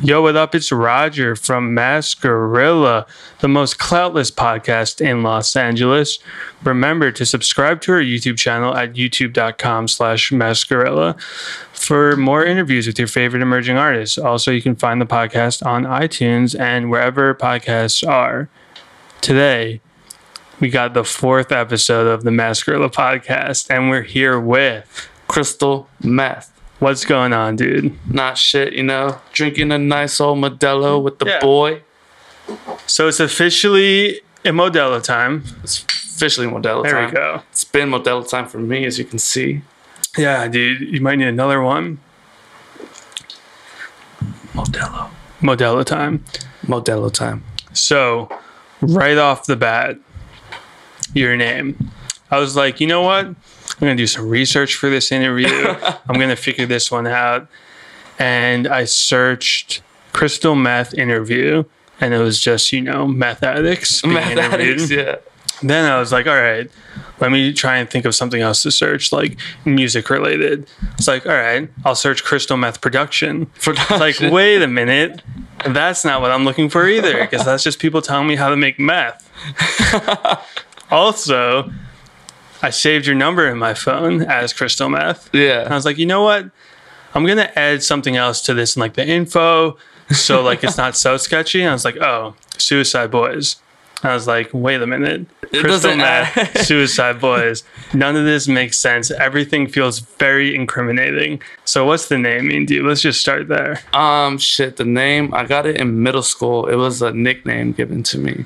Yo, what up? It's Roger from Mascarilla, the most cloutless podcast in Los Angeles. Remember to subscribe to our YouTube channel at youtube.com/Mascarilla for more interviews with your favorite emerging artists. Also, you can find the podcast on iTunes and wherever podcasts are. Today, we got the 4th episode of the Mascarilla podcast, and we're here with Crystal Meth. What's going on, dude? Not shit, you know. Drinking a nice old Modelo with the boy. So it's officially a Modelo time. It's officially Modelo time. There we go. It's been Modelo time for me, as you can see. Yeah, dude. You might need another one. Modelo time. Modelo time. So, right off the bat, your name. I was like, you know what? I'm going to do some research for this interview. I'm going to figure this one out. And I searched Crystal Meth interview, and it was just, you know, meth addicts being interviewed. Yeah. Then I was like, all right, let me try and think of something else to search, like music related. It's like, all right, I'll search Crystal Meth production. It's like, wait a minute. That's not what I'm looking for either, because that's just people telling me how to make meth. Also, I saved your number in my phone as Crystal Meth. Yeah. And I was like, you know what? I'm going to add something else to this in like the info, so like it's not so sketchy. And I was like, oh, Suicide Boys. I was like, wait a minute. Crystal Meth, Suicide Boys. None of this makes sense. Everything feels very incriminating. So what's the name mean, dude? Let's just start there. Shit, the name, I got it in middle school. It was a nickname given to me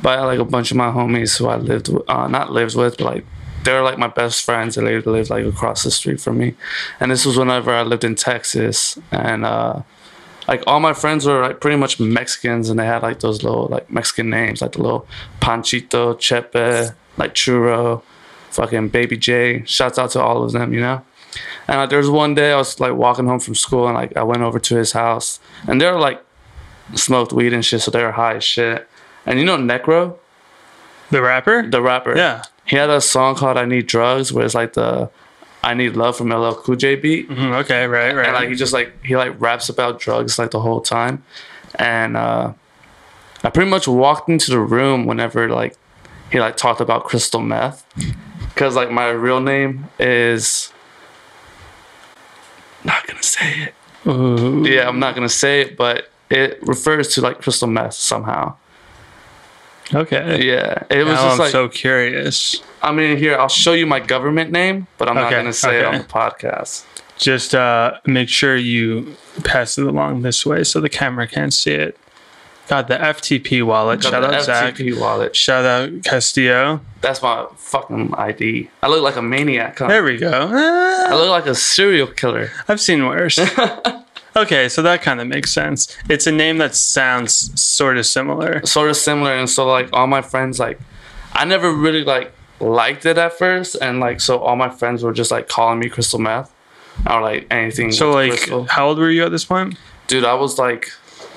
by like a bunch of my homies who I lived with, not lived with, but like they were like my best friends, and they lived like across the street from me. And this was whenever I lived in Texas, and like all my friends were like pretty much Mexicans, and they had like those little like Mexican names, like the little Panchito, Chepe, like Churro, fucking Baby J. Shouts out to all of them, you know. And there was one day I was like walking home from school, and like I went over to his house, and they were like smoked weed and shit, so they were high as shit. And you know Necro, The rapper? the rapper, Yeah. he had a song called "I Need Drugs," where it's like the "I Need Love" from LL Cool J beat. Okay, right. And like he just like he like raps about drugs like the whole time. And I pretty much walked into the room whenever like he like talked about Crystal Meth, because like my real name is not gonna say it. Ooh. Yeah, I'm not gonna say it, but it refers to like crystal meth somehow. Okay. Yeah, it was Now just I'm like, so curious. I mean, here I'll show you my government name, but I'm not gonna say it on the podcast. Just make sure you pass it along this way so the camera can't see it. Got the FTP wallet. Shout out Zach. FTP wallet. Shout out Castillo. That's my fucking ID. I look like a maniac. Huh? There we go. I look like a serial killer. I've seen worse. Okay, so that kind of makes sense. It's a name that sounds sort of similar. Sort of similar, and so like all my friends, like I never really like liked it at first, and like so all my friends were just like calling me Crystal Meth or like anything. So like, Crystal. how old were you at this point? Dude, I was like,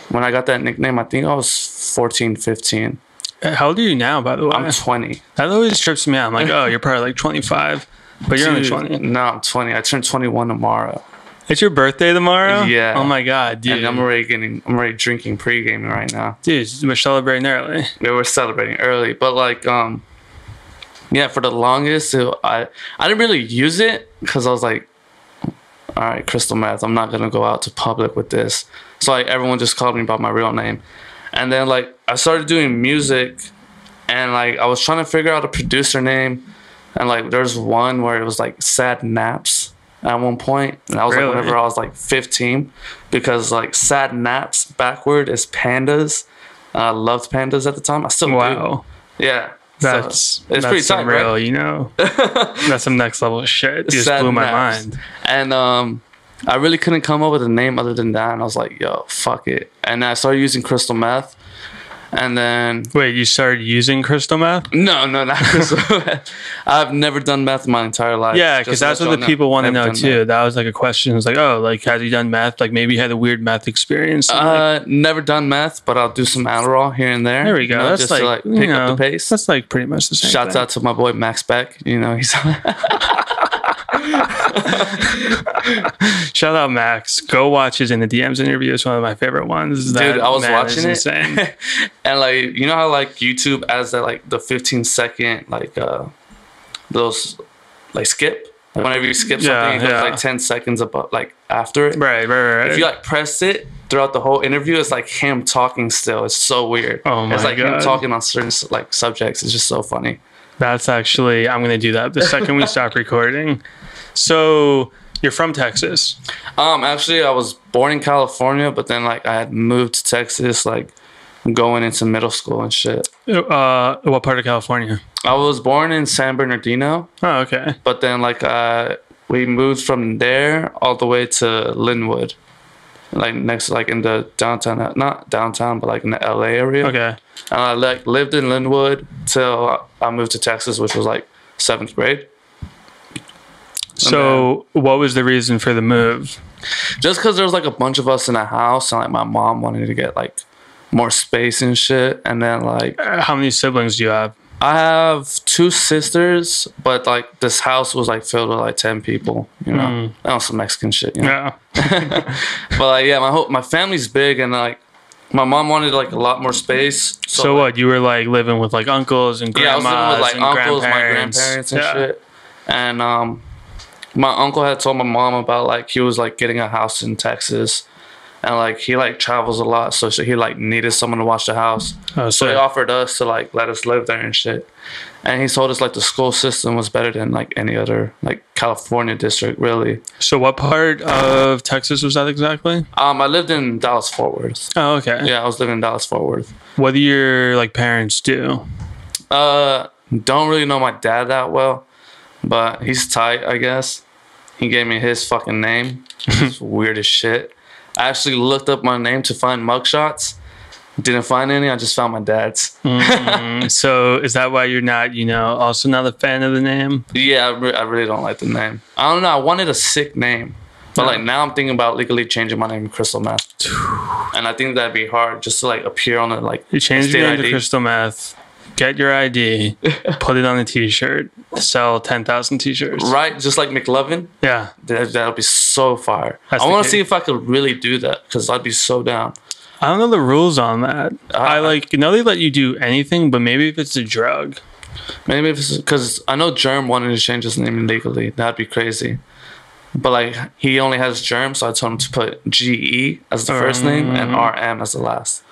when I got that nickname, I think I was 14, 15. How old are you now, by the way? I'm 20. That always trips me out. I'm like, oh, you're probably like 25, but you're only 20. No, I'm 20. I turned 21 tomorrow. It's your birthday tomorrow? Yeah. Oh my god, dude. And I'm already drinking pre-gaming right now. Dude, we're celebrating early. Yeah, we're celebrating early, but like yeah, for the longest I didn't really use it because I was like, all right, Crystal Meth, I'm not gonna go out to public with this. So like everyone just called me by my real name. And then like I started doing music, and like I was trying to figure out a producer name, and like there's one where it was like Sad Naps at one point, and that was Really? like whenever I was like 15, because like Sad Naps backward is pandas. I loved pandas at the time. I still Wow. do. Yeah. That's it's pretty tight, real, right? you know. That's some next level shit. You just Sad blew my Naps. mind. And I really couldn't come up with a name other than that, and I was like, yo, fuck it. And I started using Crystal Meth. And then Wait, you started using crystal meth? no, not crystal meth. I've never done meth in my entire life. Yeah, because that's what the people want to know too. Meth. That was like a question. It was like, oh, like has he done meth? Like maybe he had a weird meth experience. Like, Never done meth, but I'll do some Adderall here and there. there we go. You know, That's just like, to like you pick know, up the pace. That's like pretty much the same. Shouts thing. out to my boy Max Beck. You know, he's Shout out Max. Go watch his In the DMs interview. It's one of my favorite ones. Dude, I was watching it. And like, you know how like YouTube has that like the 15-second like those like skip? Like whenever you skip something, it goes like 10 seconds above, like after it. Right. If you like press it throughout the whole interview, it's like him talking still. It's so weird. Oh my It's like God. him talking on certain like subjects. It's just so funny. That's actually, I'm going to do that the second we stop recording. So you're from Texas. Actually, I was born in California, but then like I had moved to Texas, like going into middle school and shit. What part of California? I was born in San Bernardino. Oh, okay. But then like we moved from there all the way to Linwood, like next, like in the downtown, not downtown, but like in the LA area. Okay. And I like lived in Linwood till I moved to Texas, which was like 7th grade. So what was the reason for the move? Just because there was like a bunch of us in a house, and like my mom wanted to get like more space and shit. And then like, How many siblings do you have? I have 2 sisters, but like this house was like filled with like 10 people, you know, and some Mexican shit, you know? Yeah. But like, yeah, my family's big, and like my mom wanted like a lot more space. So like, what? You were like living with like uncles and grandmas I was living with like and uncles, my grandparents. grandparents and shit. And my uncle had told my mom about like he was like getting a house in Texas. And like he like travels a lot, so he like needed someone to watch the house. Oh, so he offered us to like let us live there and shit. And he told us like the school system was better than like any other like California district, really. So what part of Texas was that exactly? I lived in Dallas Fort Worth. Oh, okay. Yeah, I was living in Dallas Fort Worth. What do your like parents do? Don't really know my dad that well, but he's tight, I guess. He gave me his fucking name. It's weird as shit. I actually looked up my name to find mugshots. Didn't find any. I just found my dad's. So is that why you're not, also not a fan of the name? Yeah, I really don't like the name. I don't know. I wanted a sick name. But like now I'm thinking about legally changing my name to Crystal Meth. And I think that'd be hard just to like appear on it like you change your name to Crystal Meth. Get your ID, put it on a t-shirt, sell 10,000 t-shirts. Right, just like McLovin. Yeah. That'll be so fire. I want to see if I could really do that, because I'd be so down. I don't know the rules on that. I know they let you do anything, but maybe if it's a drug. Maybe if it's, because I know Germ wanted to change his name legally. That'd be crazy. But like he only has Germ, so I told him to put GE as the first name and RM as the last.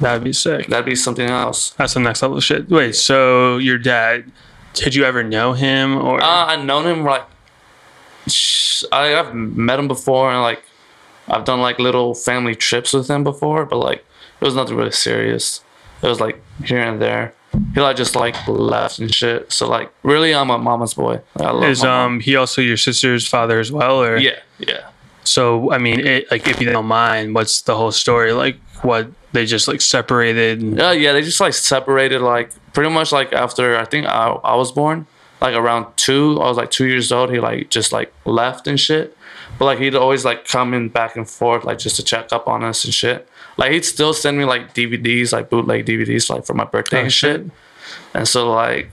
That'd be sick. That'd be something else. That's the next level of shit. Wait, so your dad, did you ever know him? Or I've known him, like, I've met him before, and like I've done like little family trips with him before, but like it was nothing really serious. It was like here and there. He like just like left and shit. So like really, I'm a mama's boy. I love is he also your sister's father as well? Or yeah. So I mean, like if you don't mind, what's the whole story? Like what? They just like separated? Yeah, they just like separated like pretty much like after I think I was born, like around 2. I was like 2 years old. He like just like left and shit. But like he'd always like come in back and forth like just to check up on us and shit. Like he'd still send me like DVDs, like bootleg DVDs, like for my birthday and shit. And so like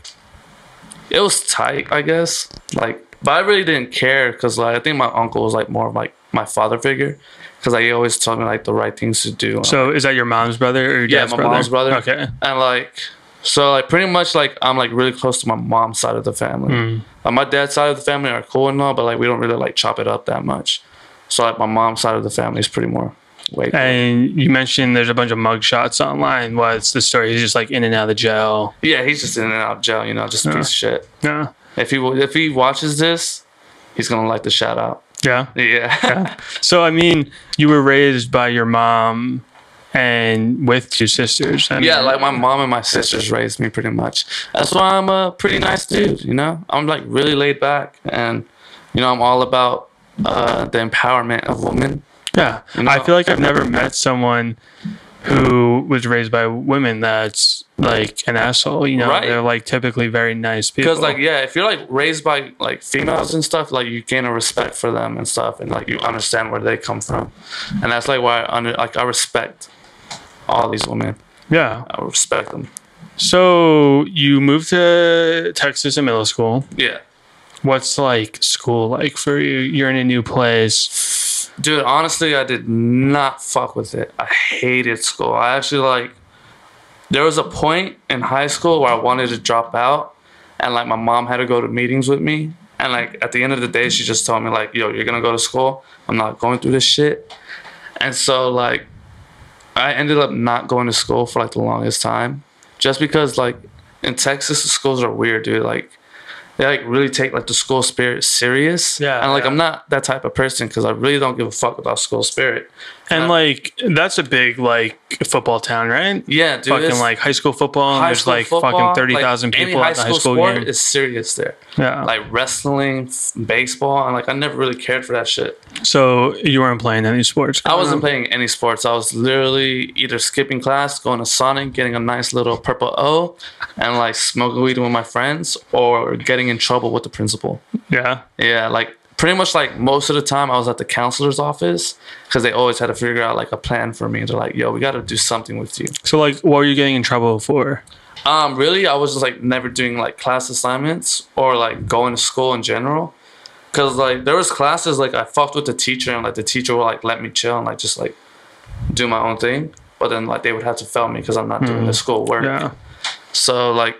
it was tight, I guess. Like, but I really didn't care because like I think my uncle was like more of like my father figure. Because like, he always told me like the right things to do. So is that your mom's brother or your dad's brother? Yeah, my mom's brother. Okay. And like, so like pretty much like I'm like really close to my mom's side of the family. Like my dad's side of the family are cool and all, but like we don't really like chop it up that much. So like my mom's side of the family is pretty more way cool. And you mentioned there's a bunch of mug shots online. What's the story? He's just like in and out of jail. Yeah, he's just in and out of jail. Just a piece of shit. Yeah. If he watches this, he's gonna like the shout out. Yeah. So I mean, you were raised by your mom and with 2 sisters. Yeah, like my mom and my sisters raised me pretty much. That's why I'm a pretty nice dude, I'm like really laid back, and I'm all about the empowerment of women. Yeah. I feel like I've never met someone who was raised by women that's like an asshole, right? They're like typically very nice people. Because like, yeah, if you're like raised by like females and stuff, like you gain a respect for them and stuff, and like you understand where they come from, and that's like why I respect all these women. Yeah, I respect them. So you moved to Texas in middle school. Yeah. What's like school like for you? You're in a new place. Dude, honestly, I did not fuck with it. I hated school. I actually like, there was a point in high school where I wanted to drop out, and like my mom had to go to meetings with me. And like at the end of the day, she just told me like, yo, you're gonna go to school. I'm not going through this shit. And so like, I ended up not going to school for like the longest time, just because like in Texas, the schools are weird, dude. Like, they like really take like the school spirit serious. Yeah. And like I'm not that type of person because I really don't give a fuck about school spirit. And like that's a big like football town, right? Yeah, dude. Fucking like high school football, and there's like fucking 30,000 like, people at the high school sport game. is serious there. Yeah. Like wrestling, baseball, and like I never really cared for that shit. So you weren't playing any sports? I wasn't playing any sports. I was literally either skipping class, going to Sonic, getting a nice little purple O, and like smoking weed with my friends, or getting in trouble with the principal. Yeah. Yeah, like pretty much like most of the time I was at the counselor's office because they always had to figure out like a plan for me. They're like, yo, we got to do something with you. So like what were you getting in trouble for? Really, I was just like never doing like class assignments or like going to school in general. Cause like there was classes like I fucked with the teacher, and like the teacher would like let me chill and like just like do my own thing. But then like they would have to fail me because I'm not doing the school work. Yeah. So like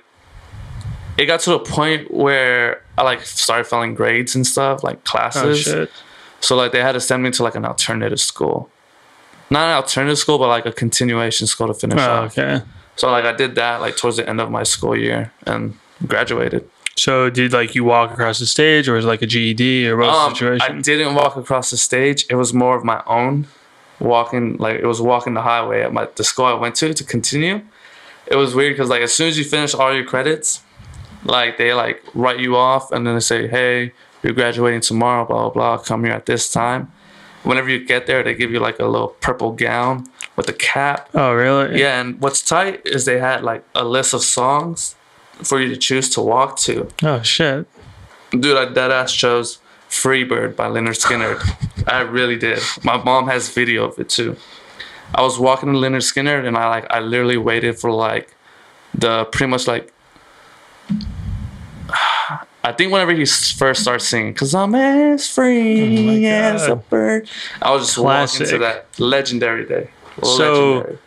it got to a point where I like started failing grades and stuff, like classes. Oh shit. So like they had to send me to like an alternative school. Not an alternative school, but like a continuation school to finish off. Okay. So like I did that like towards the end of my school year and graduated. So did like you walk across the stage, or was it like a GED, or what was the situation? I didn't walk across the stage. It was more of my own walking. Like it was walking the highway at the school I went to continue. It was weird because like as soon as you finish all your credits, like they like write you off, and then they say, hey, you're graduating tomorrow, blah, blah, blah. Come here at this time. Whenever you get there, they give you like a little purple gown with a cap. Oh, really? Yeah, and what's tight is they had like a list of songs for you to choose to walk to. Oh, shit. Dude, I deadass chose Freebird by Leonard Skinner. I really did. My mom has video of it too. I was walking to Leonard Skinner, and I literally waited for like the pretty much like, I think whenever he first starts singing, "'Cause I'm as free as a bird," I was just walking to that legendary day. So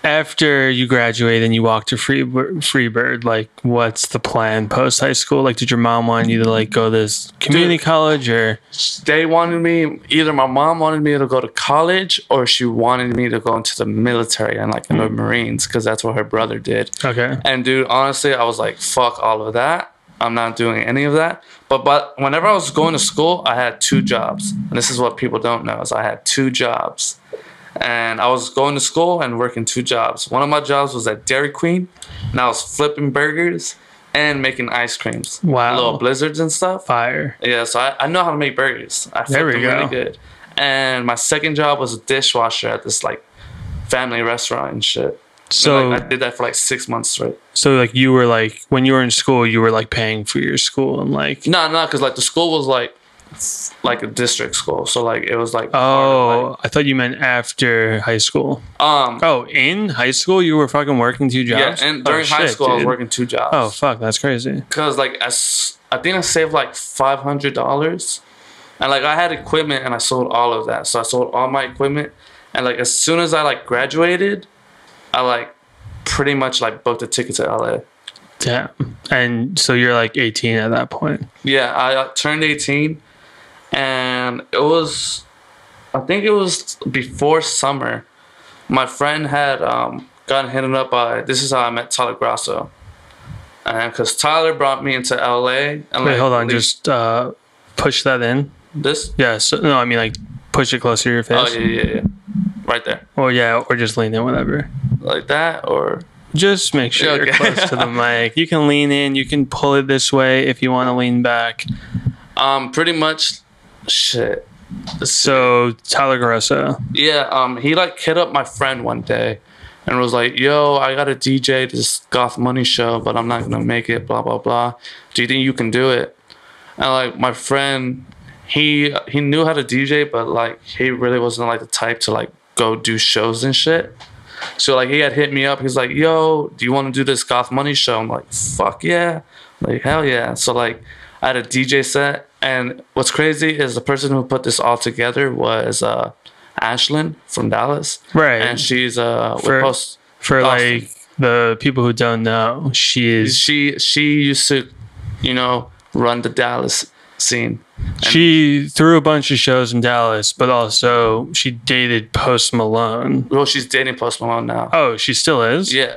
after you graduate and you walk to Freebird, like what's the plan post high school? Like did your mom want you to like go to this community college, or they wanted me, either my mom wanted me to go to college or she wanted me to go into the military and like in the Marines, because that's what her brother did. Okay. And dude, honestly, I was like, fuck all of that. I'm not doing any of that. But whenever I was going to school, I had 2 jobs. And this is what people don't know, is I had 2 jobs. And I was going to school and working 2 jobs. One of my jobs was at Dairy Queen, and I was flipping burgers and making ice creams. Wow. Little blizzards and stuff. Fire. Yeah, so I know how to make burgers. I flipped them really good. And my second job was a dishwasher at this like family restaurant and shit. So like, I did that for like 6 months straight. So like you were like, when you were in school, you were like paying for your school and like no, because like the school was like a district school, so like it was like I thought you meant after high school. In high school you were fucking working 2 jobs? Yeah, and during high school I was working 2 jobs. Oh fuck, that's crazy. Because like I think I saved like $500, and like I had equipment and I sold all of that. So I sold all my equipment, and like as soon as I like graduated, I like pretty much like booked a ticket to LA. Yeah. And so you're like 18 at that point. Yeah, I turned 18, and I think it was before summer. My friend had gotten hit up by, this is how I met Tyler Grasso. And because Tyler brought me into LA. And wait, hold on, just push that in. This? Yeah, so, no, I mean like push it closer to your face. Oh, yeah. Right there. Or just lean in, whatever. Like that, or just make sure you're close to the mic. You can lean in, you can pull it this way if you want to lean back. Pretty much shit. So Tyler Grosso. Yeah, he like hit up my friend one day and was like, yo, I got a DJ this Goth Money show, but I'm not gonna make it, blah blah blah. Do you think you can do it? And like my friend, he knew how to DJ, but like he really wasn't like the type to like go do shows and shit. So like he had hit me up. He's like, yo, do you want to do this Goth Money show? I'm like, fuck yeah. Like, hell yeah. So like I had a DJ set, and what's crazy is the person who put this all together was Ashlyn from Dallas, right? And she's with Post for Austin. like the people who don't know, she used to, you know, run the Dallas scene. She threw a bunch of shows in Dallas, but also she dated Post Malone. Well, she's dating Post Malone now. Oh, she still is? Yeah,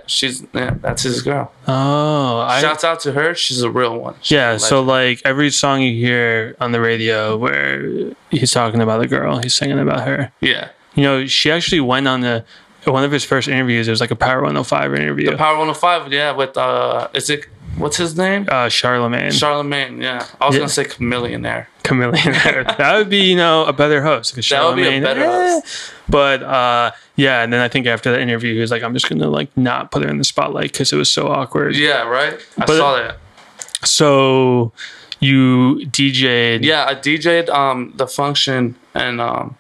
that's his girl. Oh, shouts out to her. She's a real one. She's so like every song you hear on the radio where he's talking about a girl, he's singing about her. Yeah. You know, she actually went on one of his first interviews. It was like a Power 105 interview. The Power 105, yeah, with what's his name? Charlemagne. Charlemagne, yeah. I was gonna say Chameleonaire. Chameleonaire. That would be, a better host. That would be a better host. But yeah, and then I think after the interview, he was like, "I'm just gonna like not put her in the spotlight because it was so awkward." Yeah, right. I saw that. So you DJ'd? Yeah, I DJ'd the function, and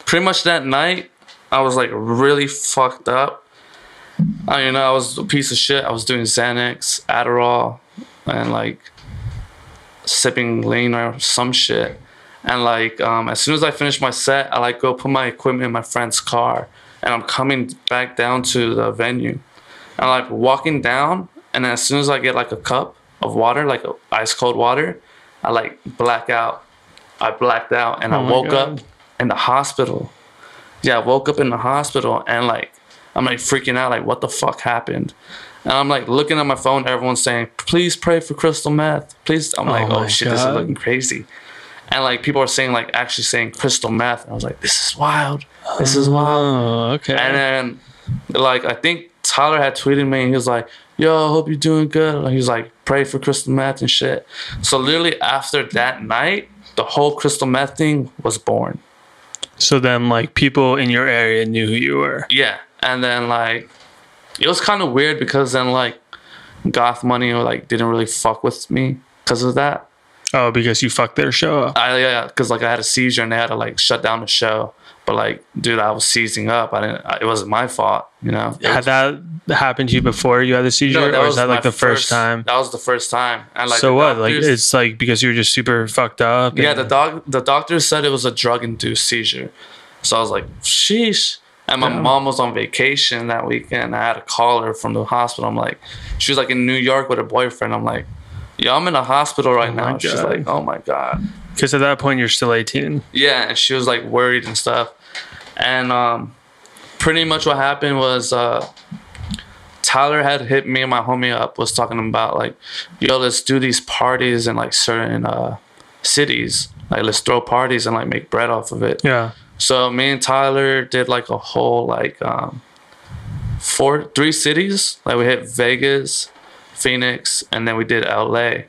pretty much that night, I was like really fucked up. I was a piece of shit. I was doing Xanax, Adderall, and like sipping lean or some shit. And like as soon as I finished my set, I like go put my equipment in my friend's car, and I'm coming back down to the venue. I'm like walking down, and as soon as I get like a cup of water, like ice cold water, I like black out. I blacked out, and I woke up in the hospital. Yeah, I woke up in the hospital, and like I'm like freaking out, like what the fuck happened? And I'm like looking at my phone, everyone's saying, please pray for Crystal Meth. Please. I'm like, oh shit, this is looking crazy. And like people are saying, like actually saying Crystal Meth. And I was like, this is wild. This is wild. Oh, okay. And then like I think Tyler had tweeted me, and he was like, yo, I hope you're doing good. And he was like, pray for Crystal Meth and shit. So literally after that night, the whole Crystal Meth thing was born. So then like people in your area knew who you were. Yeah. And then like it was kind of weird because then like Goth Money like didn't really fuck with me because of that. Oh, because you fucked their show up. Yeah, because like I had a seizure and they had to like shut down the show. But like, dude, I was seizing up. It wasn't my fault, Had that happened to you before you had the seizure, no, or was that like the first time? That was the first time. And like, so what? Like it's like because you were just super fucked up. Yeah, the doctor said it was a drug-induced seizure. So I was like, sheesh. And my mom was on vacation that weekend. I had to call her from the hospital. I'm like, she was like in New York with her boyfriend. I'm like, yo, I'm in a hospital right now. She's like, oh my God. Because at that point, you're still 18. Yeah, and she was like worried and stuff. And pretty much what happened was Tyler had hit me and my homie up, was talking about like, yo, let's do these parties in like certain cities. Like, let's throw parties and like make bread off of it. Yeah. So me and Tyler did like a whole like 3 cities. Like we hit Vegas, Phoenix, and then we did LA.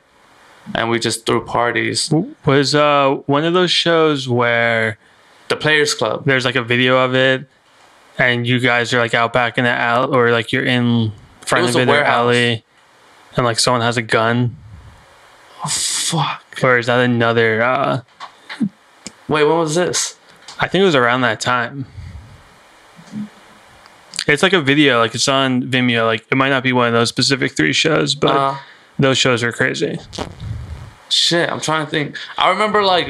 And we just threw parties. Was one of those shows where the Players Club, there's like a video of it and you guys are like out back in the alley, or like you're in front of it, or alley, and like someone has a gun? Oh fuck. Or is that another wait, when was this? I think it was around that time. It's like a video, like it's on Vimeo. Like it might not be one of those specific 3 shows, but those shows are crazy. Shit, I'm trying to think. I remember like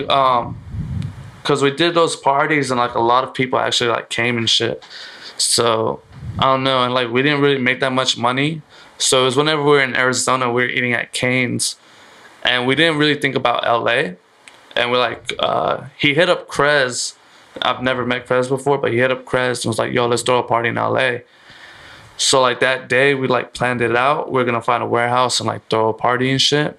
because we did those parties and like a lot of people actually like came and shit. So I don't know, and like we didn't really make that much money. So it was whenever we were in Arizona, we were eating at Cane's, and we didn't really think about LA. And we're like, he hit up Krez. I've never met Krez before, but he hit up Krez and was like, yo, let's throw a party in LA. So like that day we like planned it out. We're gonna find a warehouse and like throw a party and shit.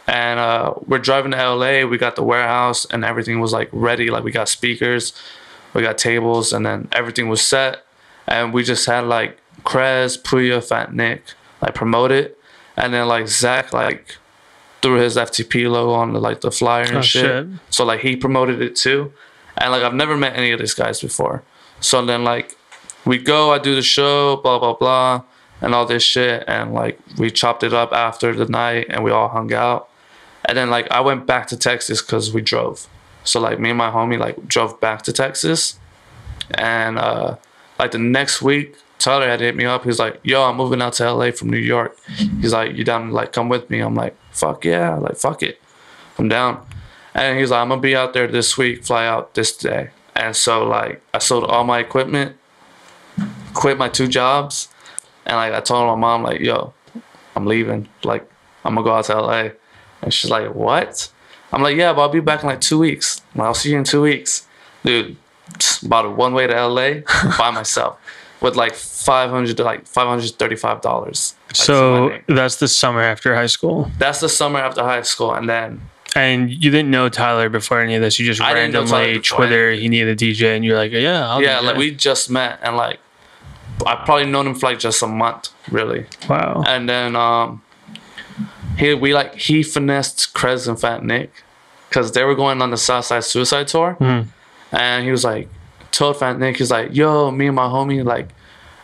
And we're driving to LA. We got the warehouse and everything was like ready. Like we got speakers, we got tables, and then everything was set. And we just had like Krez, Puya, Fat Nick like promote it. And then like Zach like threw his FTP logo on the flyer and shit. So like he promoted it too. And like I've never met any of these guys before. So then like we go, I do the show, blah blah blah, and all this shit, and like we chopped it up after the night and we all hung out. And then like I went back to Texas because we drove. So like me and my homie like drove back to Texas. And like the next week Tyler had hit me up. He's like, yo, I'm moving out to LA from New York. He's like, you down to like come with me? I'm like, fuck yeah, like fuck it. I'm down. And he's like, I'm gonna be out there this week, fly out this day. And so like I sold all my equipment, quit my 2 jobs, and like I told my mom like, yo, I'm leaving. Like I'm gonna go out to LA. And she's like, what? I'm like, yeah, but I'll be back in like 2 weeks. I'll see you in 2 weeks. Dude, bought a one-way to LA by myself with like $500 to like $535. So that's the summer after high school. That's the summer after high school, and you didn't know Tyler before any of this. You just randomly Twitter he needed a DJ, and you're like, yeah, I'll do like we just met, and like I probably known him for like just a month, really. Wow. And then he finessed Krez and Fat Nick because they were going on the Southside Suicide Tour, and he was like, told Fat Nick, he's like, yo, me and my homie, like,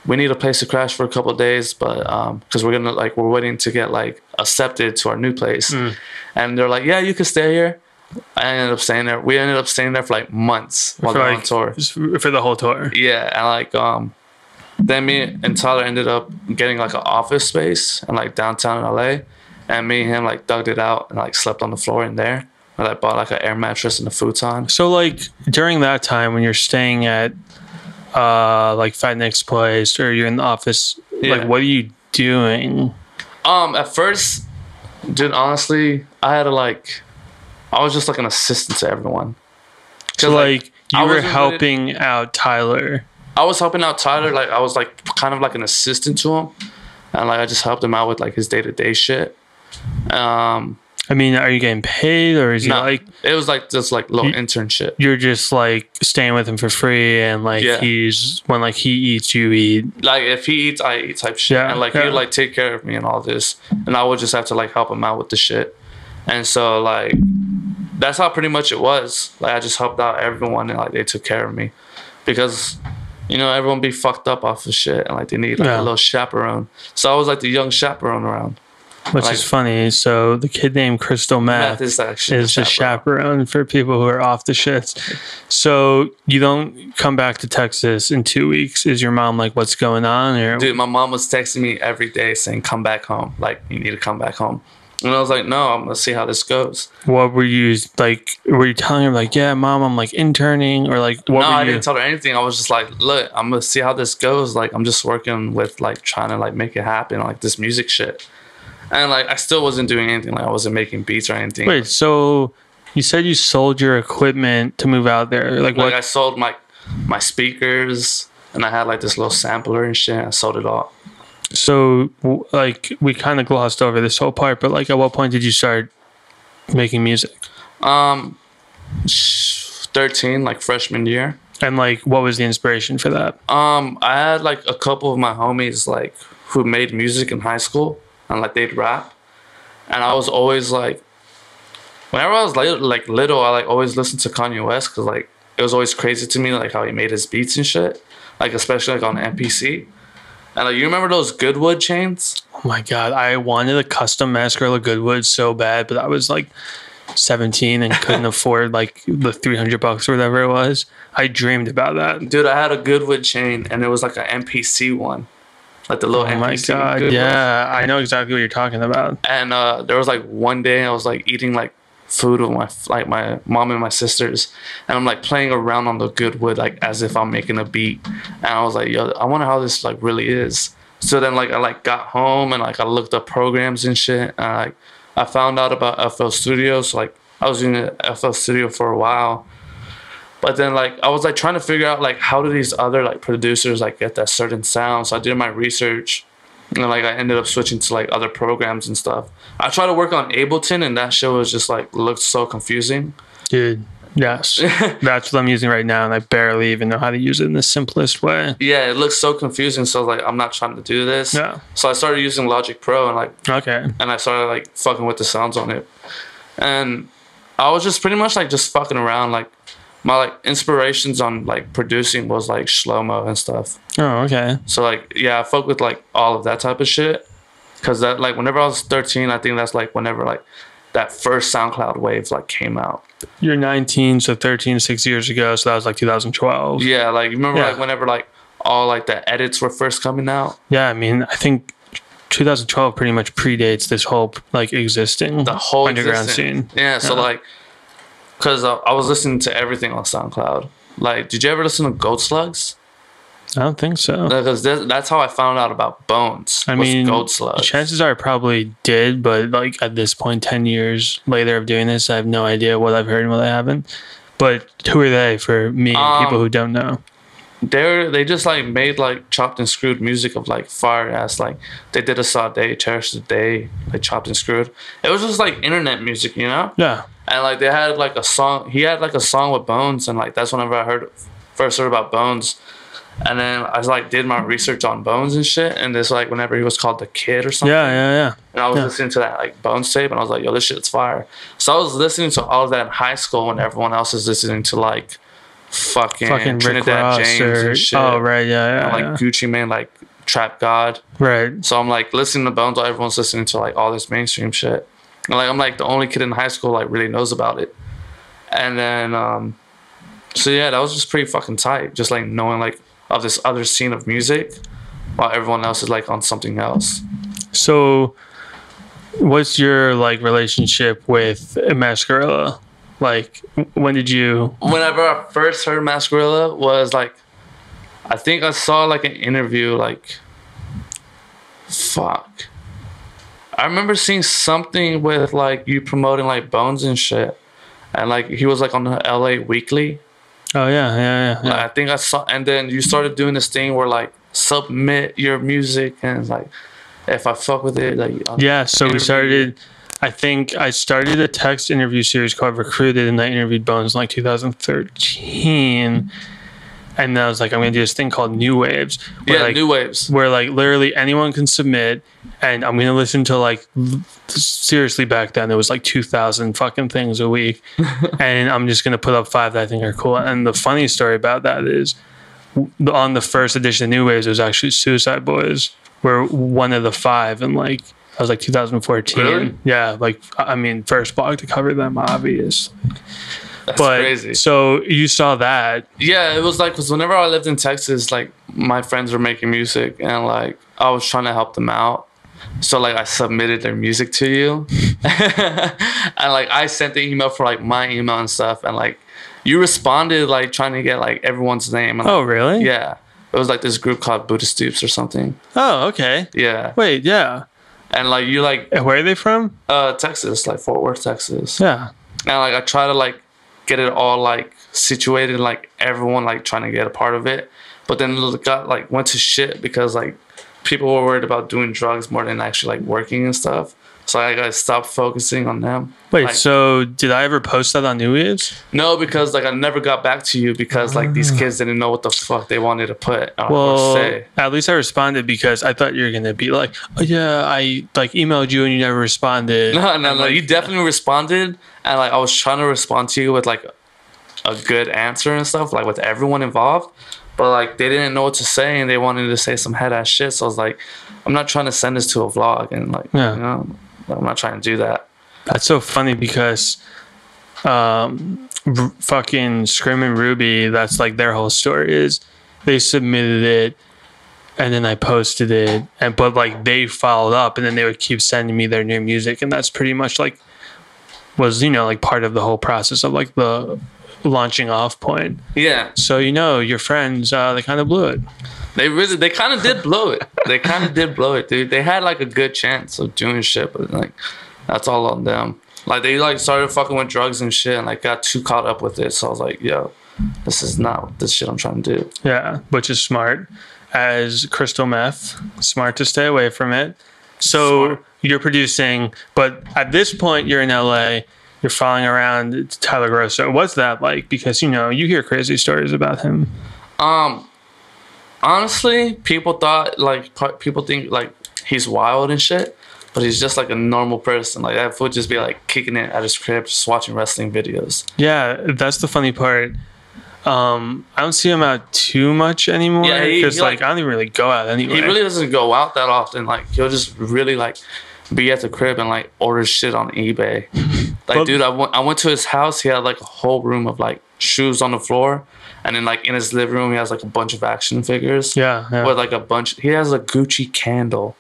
we need a place to crash for a couple of days, but because we're waiting to get like accepted to our new place. And they're like, yeah, you can stay here. I ended up staying there. We ended up staying there for like months while they were on tour. For the whole tour. Yeah, and like then me and Tyler ended up getting like an office space in like downtown LA, and me and him like dug it out and like slept on the floor in there. I like bought like an air mattress and a futon. So like during that time when you're staying at like Fat Nick's place or you're in the office, like what are you doing? At first, dude, honestly, I was just like an assistant to everyone. So like you were helping out Tyler. I was helping out Tyler, like I was like kind of like an assistant to him, and like I just helped him out with like his day-to-day shit. I mean, are you getting paid, or is he like... It was like just like little intern shit. You're just like staying with him for free, and like he's... When like he eats, you eat. Like if he eats, I eat type shit. And like he would like take care of me and all this. And I would just have to like help him out with the shit. And so like... That's how pretty much it was. Like I just helped out everyone, and like they took care of me. Because... You know, everyone be fucked up off of shit, and like they need like a little chaperone. So I was like the young chaperone around. Which is funny. So the kid named Crystal Meth is the chaperone for people who are off the shits. So you don't come back to Texas in 2 weeks. Is your mom like, what's going on? Or? Dude, my mom was texting me every day saying, come back home. Like, you need to come back home. And I was like, no, I'm going to see how this goes. What were you, like, were you telling her, like, yeah, mom, I'm, like, interning? Or, like, what were you? I didn't tell her anything. I was just like, look, I'm going to see how this goes. Like, I'm just working with, like, trying to, like, make it happen, like, this music shit. And, like, I still wasn't doing anything. Like, I wasn't making beats or anything. Wait, so you said you sold your equipment to move out there. Like, what? I sold my speakers, and I had, like, this little sampler and shit. I sold it all. So, like, we kind of glossed over this whole part, but, like, at what point did you start making music? 13, like, freshman year. And, like, what was the inspiration for that? I had, like, a couple of my homies, like, who made music in high school, and, like, they'd rap. And I was always, like, whenever I was, little, I, like, always listened to Kanye West, because, like, it was always crazy to me, like, how he made his beats and shit. Like, especially, like, on MPC. And like, you remember those Goodwood chains? Oh my God. I wanted a custom Mask Gorilla Goodwood so bad, but I was like 17 and couldn't afford like the $300 or whatever it was. I dreamed about that. Dude, I had a Goodwood chain, and it was like an MPC one. Like the little MPC. Oh my God. Goodwood. Yeah. I know exactly what you're talking about. And there was like one day I was like eating like food with my mom and my sisters, and I'm like playing around on the Goodwood like as if I'm making a beat, and I was like, yo, I wonder how this like really is. So then like I like got home, and like I looked up programs and shit, and I found out about FL Studio. So like I was using FL Studio for a while, but then like I was like trying to figure out like how do these other like producers like get that certain sound. So I did my research, and like I ended up switching to like other programs and stuff. I tried to work on Ableton, and that shit was just like looked so confusing. Dude, yes. That's what I'm using right now, and I barely even know how to use it in the simplest way. Yeah, it looks so confusing, so I was like, I'm not trying to do this. Yeah. So I started using Logic Pro, and like and I started like fucking with the sounds on it. And I was just pretty much like just fucking around. Like my like inspirations on like producing was like Shlomo and stuff. Oh, okay. So like I fuck with like all of that type of shit, because that like whenever I was 13, I think that's like whenever like that first SoundCloud wave like came out. You're 19, so 13, 6 years ago, so that was like 2012. Yeah, like you remember like whenever like all like the edits were first coming out. Yeah, I mean, I think 2012 pretty much predates this whole like existing the whole underground scene. Yeah, so like, cause I was listening to everything on SoundCloud. Like, did you ever listen to Goat Slugs? I don't think so. Because that's how I found out about Bones. I mean, Goat Slugs. Chances are I probably did, but like at this point, 10 years later of doing this, I have no idea what I've heard and what I haven't. But who are they for me and people who don't know? They just like made like chopped and screwed music of like fire ass. Like they did a Sade, Cherish the Day, like chopped and screwed. It was just like internet music, you know? Yeah. And like they had like a song. He had like a song with Bones, and like that's whenever I first heard about Bones. And then I like did my research on Bones and shit. And this like whenever he was called The Kid or something. Yeah. And I was listening to that like Bones tape, and I was like, yo, this shit's fire. So I was listening to all of that in high school when everyone else is listening to like fucking Trinidad James and shit. Oh right, yeah. And like Gucci Mane, like Trap God. Right. So I'm like listening to Bones while everyone's listening to like all this mainstream shit. And like I'm like the only kid in high school like really knows about it. And then so yeah, that was just pretty fucking tight. Just like knowing like of this other scene of music while everyone else is like on something else. So what's your like relationship with Mascarilla? Like when did you... Whenever I first heard Mascarilla was like, I think I saw like an interview like, fuck. I remember seeing something with like you promoting like Bones and shit. And like he was like on the LA Weekly. Oh yeah. Like, I think I saw, and then you started doing this thing where like submit your music and like if I fuck with it, like yeah. So we started. I think I started a text interview series called Recruited, and I interviewed Bones in like 2013. And then I was like, I'm gonna do this thing called New Waves. Yeah, like, New Waves. Where like literally anyone can submit, and I'm gonna listen to like seriously back then it was like 2,000 fucking things a week, and I'm just gonna put up 5 that I think are cool. And the funny story about that is, on the first edition of New Waves, it was actually Suicide Boys were one of the 5, and like that was like 2014. Really? Yeah, like I mean, first blog to cover them, obvious. That's crazy. So you saw that? Yeah, it was like because whenever I lived in Texas, like my friends were making music, and like I was trying to help them out. So like I submitted their music to you, and like I sent the email for like my email and stuff, and like you responded like trying to get like everyone's name. And, oh really? Yeah, it was like this group called Buddhist Dupes or something. Oh okay. Yeah. Wait, yeah. And like you like where are they from? Texas, like Fort Worth, Texas. Yeah. And like I try to like get it all like situated, like everyone like trying to get a part of it, but then it got like went to shit because like people were worried about doing drugs more than actually like working and stuff. So I gotta stop focusing on them. Wait, like, so did I ever post that on New Waves? No, because like I never got back to you because like these kids didn't know what the fuck they wanted to put or say. At least I responded because I thought you were gonna be like, oh yeah, I like emailed you and you never responded. No, like, you definitely responded, and like I was trying to respond to you with like a good answer and stuff, like with everyone involved. But like they didn't know what to say and they wanted to say some head ass shit. So I was like, I'm not trying to send this to a vlog and like you know, I'm not trying to do that. That's so funny because fucking Screamin' Ruby, that's like their whole story is they submitted it and then I posted it, and but like they followed up and then they would keep sending me their new music, and that's pretty much like was, you know, like part of the whole process of like the launching off point. Yeah. So, you know, your friends, they kind of blew it. They kind of did blow it. They kind of did blow it, dude. They had like a good chance of doing shit, but like that's all on them. Like they like started fucking with drugs and shit and like got too caught up with it. So I was like, yo, this is not this shit I'm trying to do. Yeah, which is smart. As Crystal Meth, smart to stay away from it. So smart. You're producing, but at this point you're in LA. You're following around Tyler Grosso. What's that like? Because, you know, you hear crazy stories about him. Honestly, people think like he's wild and shit, but he's just like a normal person. Like that would just be like kicking it at his crib, just watching wrestling videos. Yeah, that's the funny part. I don't see him out too much anymore. Yeah, because like I don't even really go out anyway. He really doesn't go out that often. Like he'll just really like be at the crib and like order shit on eBay. Like, dude, I went to his house. He had like a whole room of like shoes on the floor, and then like in his living room, he has like a bunch of action figures. Yeah. With like a bunch. He has a Gucci candle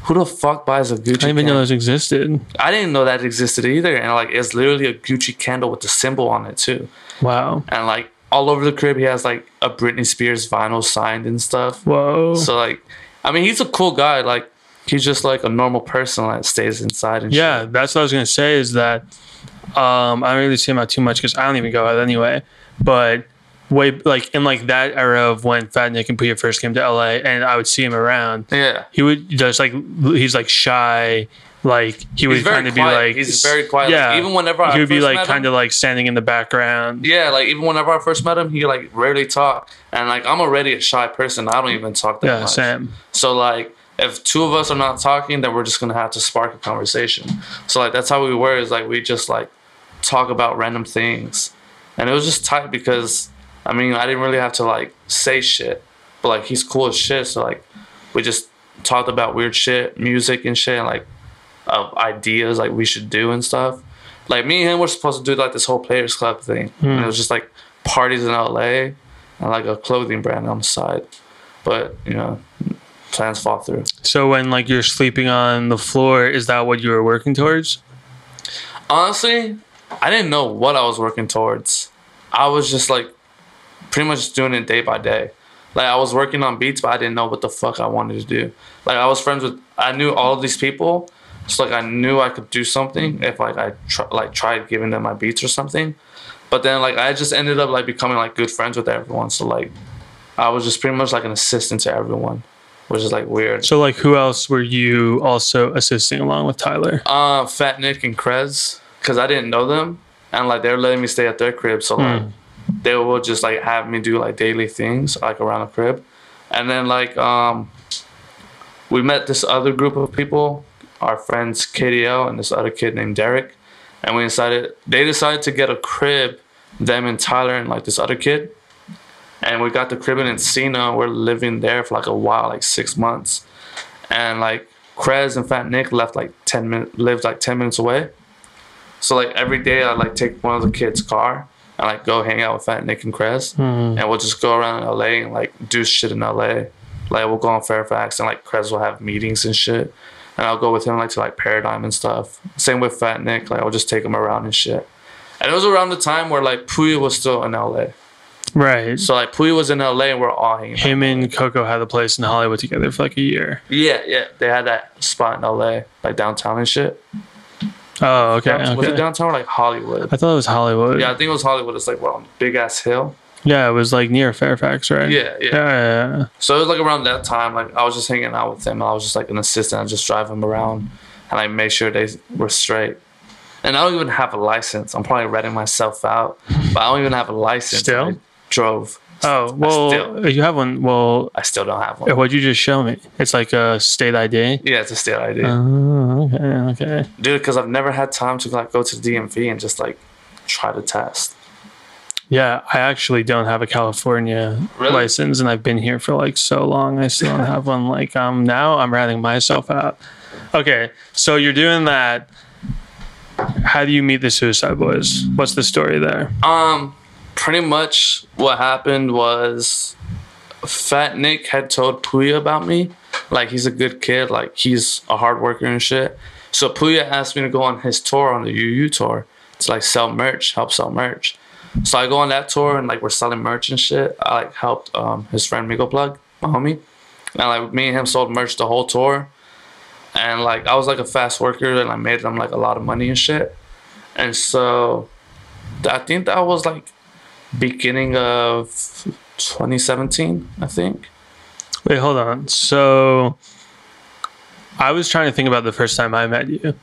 who the fuck buys a Gucci I didn't even know those existed. I didn't know that existed either. And like, it's literally a Gucci candle with the symbol on it too. Wow. And like, all over the crib, he has like a Britney Spears vinyl signed and stuff. Whoa. So like, I mean, he's a cool guy. Like, he's just like a normal person that stays inside and yeah, shit. that's what I was gonna say. Is that I don't really see him out too much because I don't even go out anyway. But way like in like that era of when Fat Nick and Puya first came to LA, and I would see him around. Yeah, he would just like he's like shy. Like he would kind of be like he's very quiet. Yeah, like, even whenever he would be like kind of like standing in the background. Yeah, like even whenever I first met him, he like rarely talked. And like I'm already a shy person. I don't even talk that much. Yeah, same. So like if two of us are not talking, then we're just gonna have to spark a conversation. So like that's how we were. Is like we just like talk about random things, and it was just tight because I mean I didn't really have to like say shit, but like he's cool as shit. So like we just talked about weird shit, music and shit, and like of ideas like we should do and stuff. Like me and him were supposed to do like this whole Players Club thing, and it was just like parties in LA and like a clothing brand on the side. But you know, plans fall through. So when like you're sleeping on the floor, is that what you were working towards? Honestly, I didn't know what I was working towards. I was just like pretty much doing it day by day. Like I was working on beats, but I didn't know what the fuck I wanted to do. Like I was friends with, I knew all of these people, so like I knew I could do something if like I tried giving them my beats or something. But then like I just ended up like becoming like good friends with everyone. So like I was just pretty much like an assistant to everyone, which is like weird. So like who else were you also assisting along with Tyler? Fat Nick and Krez, because I didn't know them, and like they were letting me stay at their crib. So like they would just like have me do like daily things like around the crib. And then like we met this other group of people, our friends KDL and this other kid named Derek, and they decided to get a crib, them and Tyler and like this other kid, and we got the crib in Encino. We're living there for like a while, like 6 months, and like Krez and Fat Nick lived like 10 minutes away. So like every day I'd like take one of the kids' car and like go hang out with Fat Nick and Krez, and we'll just go around in LA and like do shit in LA. Like we'll go on Fairfax and like Krez will have meetings and shit, and I'll go with him like to like Paradigm and stuff. Same with Fat Nick, like I'll just take him around and shit. And it was around the time where like Puya was still in LA. Right. So like Puya was in LA and we're all hanging out. Him and Coco had a place in Hollywood together for like a year. Yeah. They had that spot in LA, like downtown and shit. Oh, okay. Was it downtown or like Hollywood? I thought it was Hollywood. Yeah, I think it was Hollywood. It's like, well, big ass hill. Yeah, it was like near Fairfax, right? Yeah. So it was like around that time, like I was just hanging out with them. I was just like an assistant. I just drive them around and like make sure they were straight. And I don't even have a license. I'm probably ratting myself out, but I don't even have a license. Still? I drove. Oh, well, you have one. Well, I still don't have one. What'd you just show me? It's like a state ID? Yeah, it's a state ID. Oh, okay. Dude, because I've never had time to like go to the DMV and just like try to test. Yeah, I actually don't have a California license, and I've been here for like so long. I still don't have one. Like now I'm ratting myself out. Okay, so you're doing that. How do you meet the Suicide Boys? What's the story there? Pretty much what happened was Fat Nick had told Puya about me. Like he's a good kid, like he's a hard worker and shit. So Puya asked me to go on his tour, on the UU tour, to like sell merch, help sell merch. So I go on that tour and like we're selling merch and shit. I like helped his friend Migo Plug, my homie. And like me and him sold merch the whole tour. And like I was like a fast worker and I made them like a lot of money and shit. And so I think that was like beginning of 2017, I think. Wait, hold on. So I was trying to think about the first time I met you,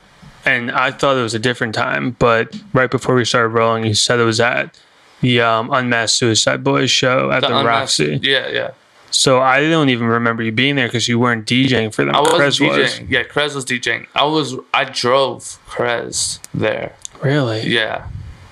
and I thought it was a different time, but right before we started rolling, you said it was at the Unmasked Suicide Boys show at the Roxy. Yeah. So I don't even remember you being there because you weren't DJing for them. I was DJing. Yeah, Krez was DJing. I drove Krez there. Really? Yeah.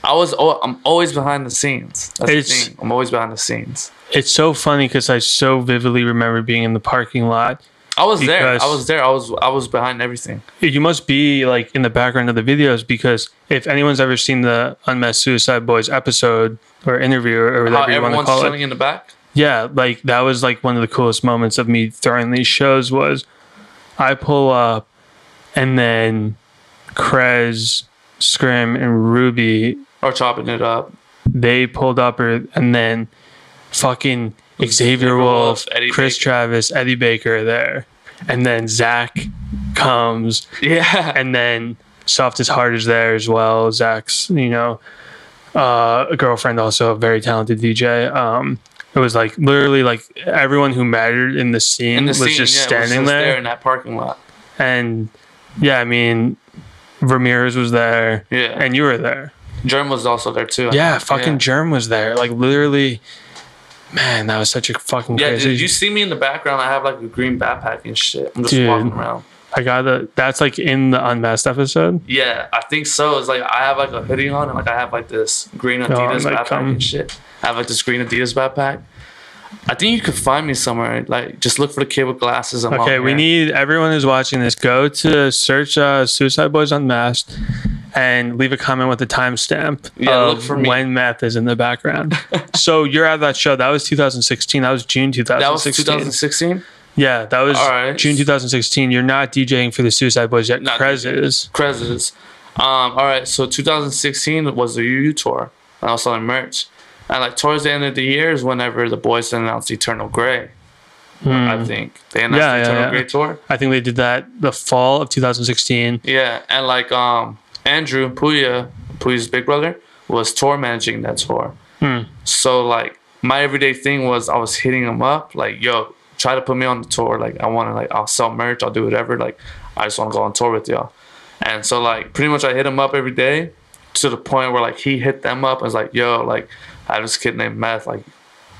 I'm always behind the scenes. That's the thing. I'm always behind the scenes. It's so funny because I so vividly remember being in the parking lot. I was there. I was behind everything. You must be like in the background of the videos, because if anyone's ever seen the Unmasked Suicide Boys episode or interview or whatever you want to call it. Everyone's chilling in the back? Yeah, like that was like one of the coolest moments of me throwing these shows was I pull up, and then Krez, Scrim, and Ruby are chopping it up. They pulled up, and then fucking Xavier Wolf, Chris Baker. Travis, Eddie Baker are there. And then Zach comes. Yeah. And then Soft as Heart is there as well. Zach's, a girlfriend, also a very talented DJ. It was like literally like everyone who mattered in the scene was just standing there in that parking lot. And yeah, I mean, Ramirez was there. Yeah. And you were there. Germ was also there too. Germ was there. Like literally, man, that was such a fucking crazy. Dude, you see me in the background. I have like a green backpack and shit. I'm just walking around. That's like in the Unmasked episode? Yeah, I think so. It's like I have like a hoodie on and like I have like this green Adidas backpack and shit. I have like this green Adidas backpack. I think you could find me somewhere. Like, just look for the kid with glasses. Okay, we need everyone who's watching this, go to search Suicide Boys Unmasked and leave a comment with a timestamp look for me when Meth is in the background. So you're at that show. That was 2016. That was June 2016. That was 2016? Yeah, that was June 2016. You're not DJing for the Suicide Boys yet. Krez is. All right, so 2016 was the UU tour. I was selling merch. And like towards the end of the year is whenever the boys announced Eternal Grey. I think they announced the Eternal Grey tour. I think they did that the fall of 2016. Yeah, and like Andrew Puya's big brother, was tour managing that tour. So like my everyday thing was I was hitting him up like, yo, try to put me on the tour. Like I want to like I'll sell merch, I'll do whatever. Like I just want to go on tour with y'all. And so like pretty much I hit him up every day to the point where like he hit them up and was like, yo, like I have this kid named Meth, like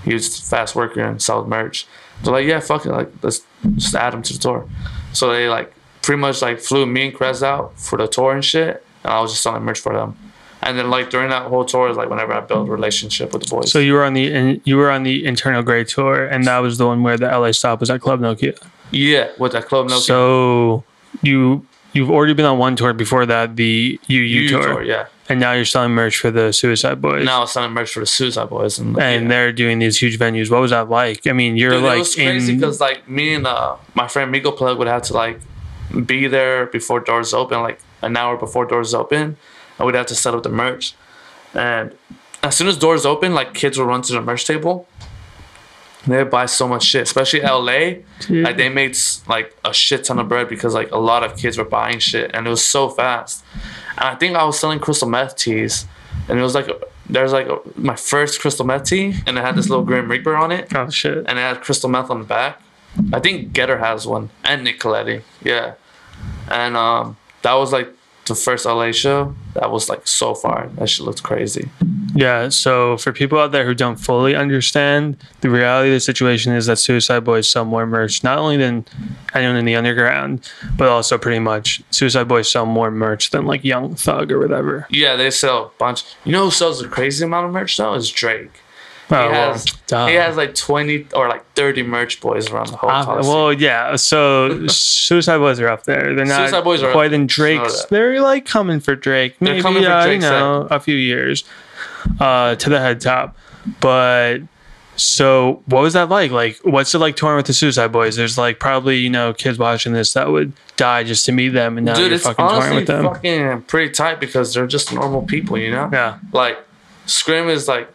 he was a fast worker and sells merch. So like, yeah, fuck it, like let's just add him to the tour. So they like pretty much like flew me and Krez out for the tour and shit, and I was just selling merch for them. And then like during that whole tour is like whenever I built a relationship with the boys. So you were on the Internal Grey tour, and that was the one where the LA stop was at Club Nokia. Yeah, with that Club Nokia. So you've already been on one tour before that, the UU tour. Yeah. And now you're selling merch for the Suicide Boys. Now I'm selling merch for the Suicide Boys, and they're doing these huge venues. What was that like? I mean, you're like, it was crazy because like me and my friend Miko Plug would have to like be there before doors open, like an hour before doors open, and we'd have to set up the merch. And as soon as doors open, like kids would run to the merch table. They buy so much shit, especially LA. Like they made like a shit ton of bread because like a lot of kids were buying shit, and it was so fast. And I think I was selling Crystal Meth tees, and it was like there's like my first Crystal Meth tee, and it had this little Grim Reaper on it. Oh shit! And it had Crystal Meth on the back. I think Getter has one, and Nick Coletti. Yeah, and that was like the first LA show. That was like so far. That shit looked crazy. Yeah, so for people out there who don't fully understand, the reality of the situation is that Suicide Boys sell more merch, not only than anyone in the underground, but also pretty much Suicide Boys sell more merch than like Young Thug or whatever. Yeah, they sell a bunch. You know who sells a crazy amount of merch though? Is Drake. He has like 20 or like 30 merch boys around the whole house. Well, yeah. So Suicide Boys are up there. They're not Suicide Boys are quite in Drake's. They're like coming for Drake. Maybe, they're coming for Drake, a few years to the head top. But so what was that like? Like, what's it like touring with the Suicide Boys? There's like probably, kids watching this that would die just to meet them, and now you're fucking touring with them. Dude, it's honestly fucking pretty tight because they're just normal people, Yeah. Like, Scrim is like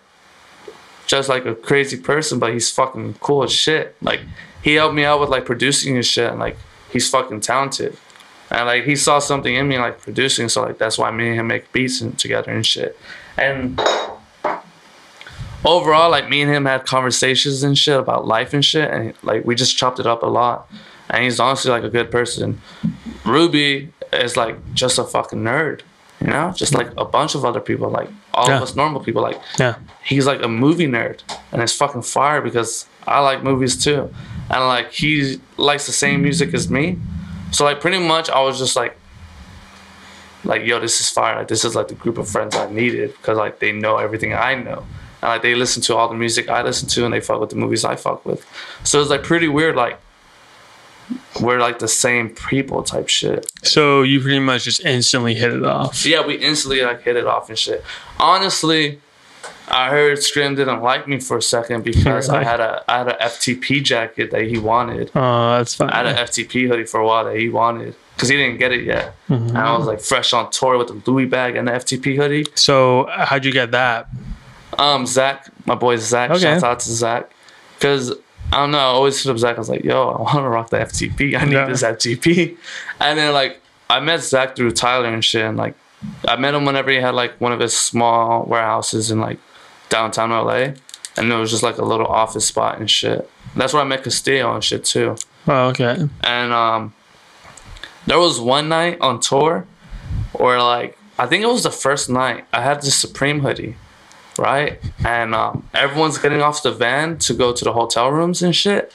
just like a crazy person, but he's fucking cool as shit. Like he helped me out with like producing and shit, and like he's fucking talented, and like he saw something in me like producing, so like that's why me and him make beats together and shit. And overall, like me and him had conversations and shit about life and shit, and like we just chopped it up a lot. And he's honestly like a good person. Ruby is like just a fucking nerd. Just like a bunch of other people, like all of us normal people. Like, he's like a movie nerd, and it's fucking fire because I like movies too, and like he likes the same music as me. So like pretty much, I was just like, yo, this is fire. Like this is like the group of friends I needed because like they know everything I know, and like they listen to all the music I listen to, and they fuck with the movies I fuck with. So it's like pretty weird, like we're like the same people type shit. So you pretty much just instantly hit it off. Yeah, we instantly like hit it off and shit. Honestly, I heard Scrim didn't like me for a second because Really? I had a FTP jacket that he wanted. Oh, that's fine. I had an FTP hoodie for a while that he wanted because he didn't get it yet. And I was like fresh on tour with the Louis bag and the FTP hoodie. So how'd you get that? Zach, my boy Zach. Okay. Shout out to Zach. Because I don't know, I always hit up Zach. I was like, yo, I want to rock the FTP. I need this FTP. And then like I met Zach through Tyler and shit. And like I met him whenever he had like one of his small warehouses in like downtown LA, and it was just like a little office spot and shit. That's where I met Castillo and shit too. Oh, okay. And there was one night on tour where like I think it was the first night I had this Supreme hoodie, right? And everyone's getting off the van to go to the hotel rooms and shit.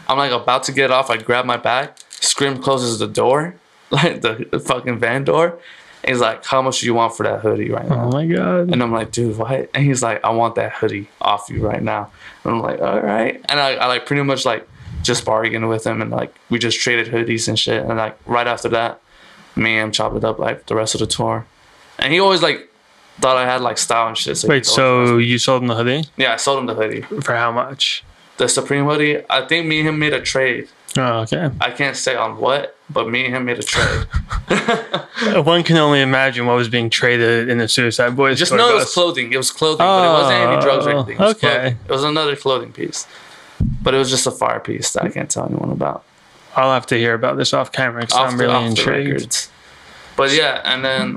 I'm like about to get off. I grab my bag. Scream closes the door, like the fucking van door. He's like, how much do you want for that hoodie right now? Oh my God. And I'm like, dude, what? And he's like, I want that hoodie off you right now. And I'm like, all right. And I like pretty much like just bargained with him, and like we just traded hoodies and shit. And like right after that, me and him chopped it up like the rest of the tour. And he always like thought I had like style and shit. Wait, so you sold him the hoodie? Yeah, I sold him the hoodie. For how much? The Supreme hoodie, I think me and him made a trade. Oh, okay. I can't say on what, but me and him made a trade. One can only imagine what was being traded in the Suicide Boys. Just know it was clothing. It was clothing, but it wasn't any drugs or anything. It was clothing. It was another clothing piece. But it was just a fire piece that I can't tell anyone about. I'll have to hear about this off camera because I'm really intrigued. But yeah, and then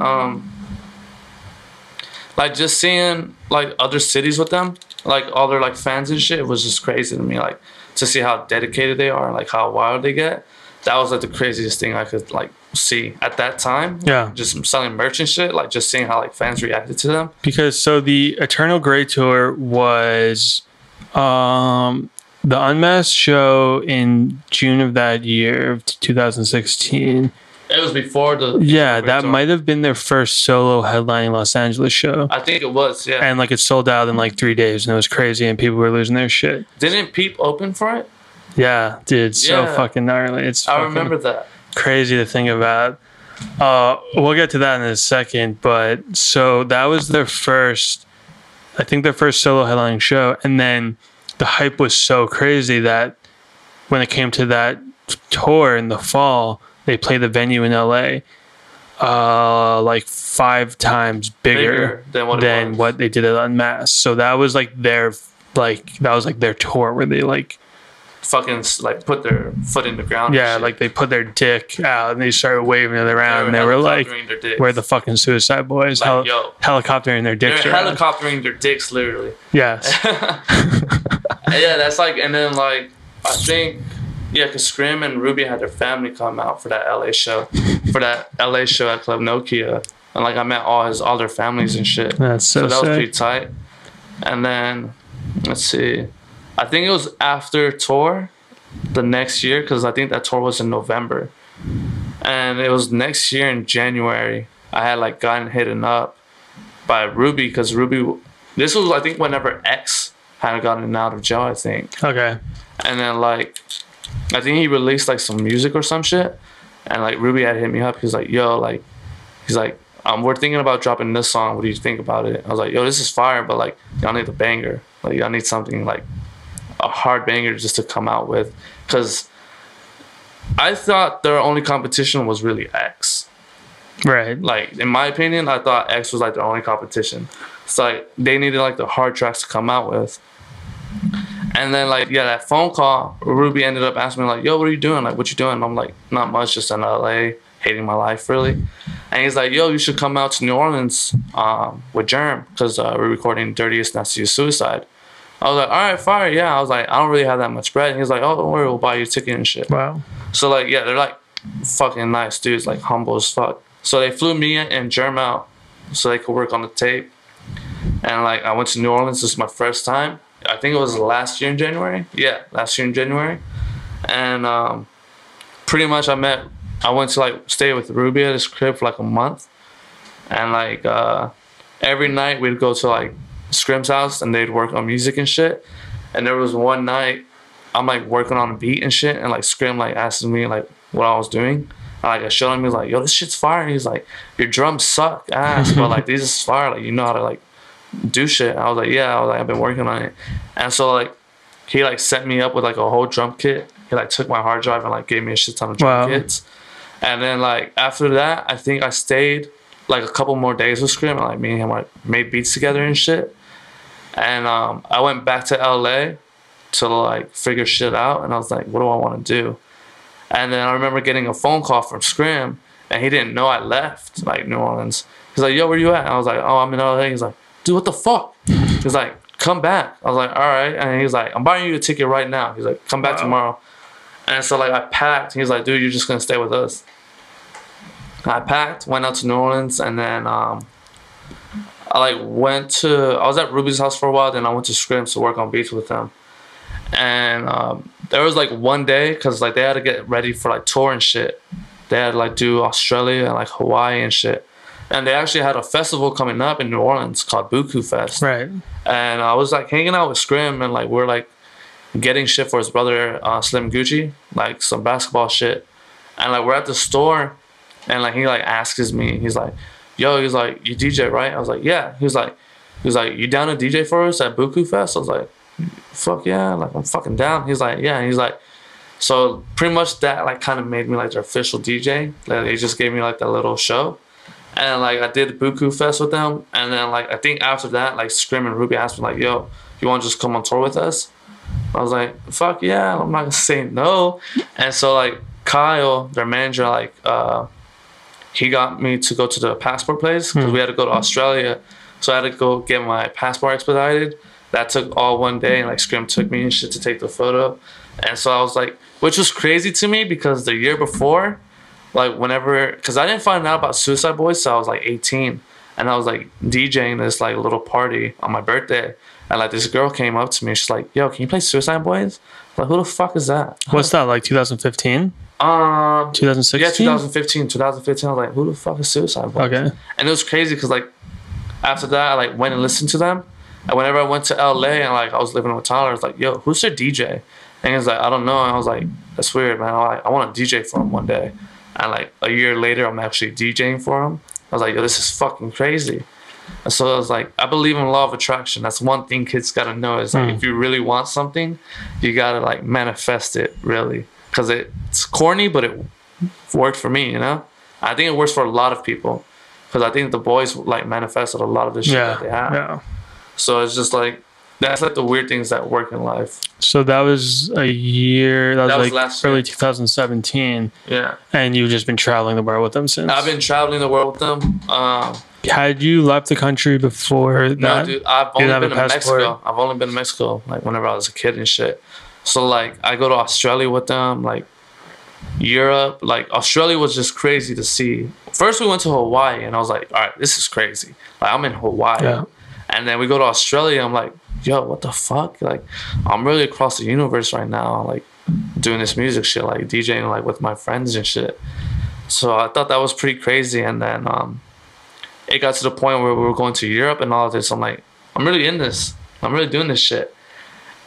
like just seeing like other cities with them, like all their like fans and shit, it was just crazy to me. Like to see how dedicated they are, like how wild they get. That was like the craziest thing I could like see at that time. Yeah. Just selling merch and shit, like just seeing how like fans reacted to them. Because so the Eternal Grey tour was the Unmasked show in June of that year, 2016. It was before the... Yeah, that might have been their first solo headlining Los Angeles show. I think it was, yeah. And like it sold out in like 3 days and it was crazy and people were losing their shit. Didn't Peep open for it? Yeah, dude, so fucking gnarly. I remember that. Crazy to think about. We'll get to that in a second, but so that was their first, I think their first solo headlining show, and then the hype was so crazy that when it came to that tour in the fall, they played the venue in LA like 5 times bigger than what they did at Unmasked. So that was like their tour where they like fucking like put their foot in the ground. Yeah, like they put their dick out and they started waving it around and they were like, we're the fucking Suicide Boys. Like, helicoptering their dicks they're around. helicoptering their dicks, literally. Yes. Yeah, that's like, and then like, I think, yeah, because Scream and Ruby had their family come out for that LA show. For that LA show at Club Nokia. And like I met all their families and shit. That's so that was sick. pretty tight. And then, let's see. I think it was after tour the next year, because I think that tour was in November. And it was next year in January, I had like gotten hit up by Ruby, because Ruby, this was I think whenever X had gotten out of jail, I think. Okay. And then like, I think he released like some music or some shit. And like Ruby had hit me up. He's like, yo, like, he's like, we're thinking about dropping this song. What do you think about it? I was like, yo, this is fire, but like, y'all need a banger. Like, y'all need something like a hard banger just to come out with. Because I thought their only competition was really X. Right. Like, in my opinion, I thought X was like their only competition. It's like, they needed like the hard tracks to come out with. And then like, yeah, that phone call, Ruby ended up asking me like, yo, what are you doing? Like, what you doing? And I'm like, not much, just in LA, hating my life, really. And he's like, yo, you should come out to New Orleans with Germ, because we're recording Dirtiest Nastiest Suicide. I was like, all right, fire, yeah. I was like, I don't really have that much bread. And he's like, oh, don't worry, we'll buy you a ticket and shit. Wow. So like, yeah, they're like fucking nice dudes, like humble as fuck. So they flew me and Germ out so they could work on the tape. And like, I went to New Orleans. This is my first time. I think it was last year in January. Yeah, last year in January. And pretty much I went to like stay with Ruby at his crib for like a month. And like every night we'd go to like Scrim's house and they'd work on music and shit. And there was one night I'm like working on a beat and shit, and like Scrim like asking me like what I was doing. And like I showed him, he was like, yo, this shit's fire. And he's like, your drums suck ass, but like this is fire. Like, you know how to like do shit? I was like, yeah. I was like, I've been working on it. And so like he like set me up with like a whole drum kit. He like took my hard drive and like gave me a shit ton of drum kits. And then like after that, I think I stayed like a couple more days with Scream, and like me and him like made beats together and shit. And I went back to LA to like figure shit out, and I was like, what do I want to do? And then I remember getting a phone call from Scrim, and he didn't know I left like New Orleans. He's like, yo, where you at? And I was like, oh, I'm in LA. He's like, dude, what the fuck? He's like, come back. I was like, all right. And he's like, I'm buying you a ticket right now. He's like, come back tomorrow. And so like I packed. He's like, dude, you're just gonna stay with us. I packed, went out to New Orleans, and then I was at Ruby's house for a while. Then I went to Scrims to work on beats with them. And there was like one day, because like they had to get ready for like tour and shit. They had to like do Australia and like Hawaii and shit. And they actually had a festival coming up in New Orleans called Buku Fest. Right. And I was like hanging out with Scrim, and like we're like getting shit for his brother Slim Gucci, like some basketball shit. And like we're at the store, and like he like asks me, he's like, yo, he's like, you DJ, right? I was like, yeah. He was like, you down to DJ for us at Buku Fest? I was like, fuck yeah, like I'm fucking down. He's like, yeah. And he's like, so pretty much that like kind of made me like their official DJ. Like, they just gave me like that little show. And like I did Buku Fest with them, and then like I think after that, like Scrim and Ruby asked me like, yo, you want to just come on tour with us? I was like, fuck yeah, I'm not gonna say no. And so like Kyle, their manager, like he got me to go to the passport place, because we had to go to Australia. So I had to go get my passport expedited. That took all one day, and like Scrim took me and shit to take the photo. And so I was like, which was crazy to me, because the year before, like whenever, because I didn't find out about Suicide Boys till I was like 18. And I was like DJing this like little party on my birthday. And like this girl came up to me. She's like, yo, can you play Suicide Boys? I'm like, who the fuck is that? What's that, like 2015? 2016? Yeah, 2015. 2015. I was like, who the fuck is Suicide Boys? Okay. And it was crazy, because like after that, I like went and listened to them. And whenever I went to LA and like I was living with Tyler, I was like, yo, who's their DJ? And he was like, I don't know. And I was like, that's weird, man. I want to DJ for him one day. And like a year later, I'm actually DJing for him. I was like, yo, this is fucking crazy. And so I was like, I believe in law of attraction. That's one thing kids gotta know, is like if you really want something, you gotta like manifest it, really. Because it's corny, but it worked for me, you know? I think it works for a lot of people. Because I think the boys like manifested a lot of the shit that they have. Yeah. So it's just like, that's like the weird things that work in life. So that was a year, that was like last early year. 2017. Yeah. And you've just been traveling the world with them since? I've been traveling the world with them. Had you left the country before that? No, dude, I've only been to Mexico. I've only been to Mexico, like whenever I was a kid and shit. So like I go to Australia with them, like Europe. Like Australia was just crazy to see. First we went to Hawaii, and I was like, all right, this is crazy. Like I'm in Hawaii. Yeah. And then we go to Australia, I'm like, yo, what the fuck? Like I'm really across the universe right now, like doing this music shit, like DJing like with my friends and shit. So I thought that was pretty crazy. And then it got to the point where we were going to Europe and all of this. I'm like, I'm really in this. I'm really doing this shit.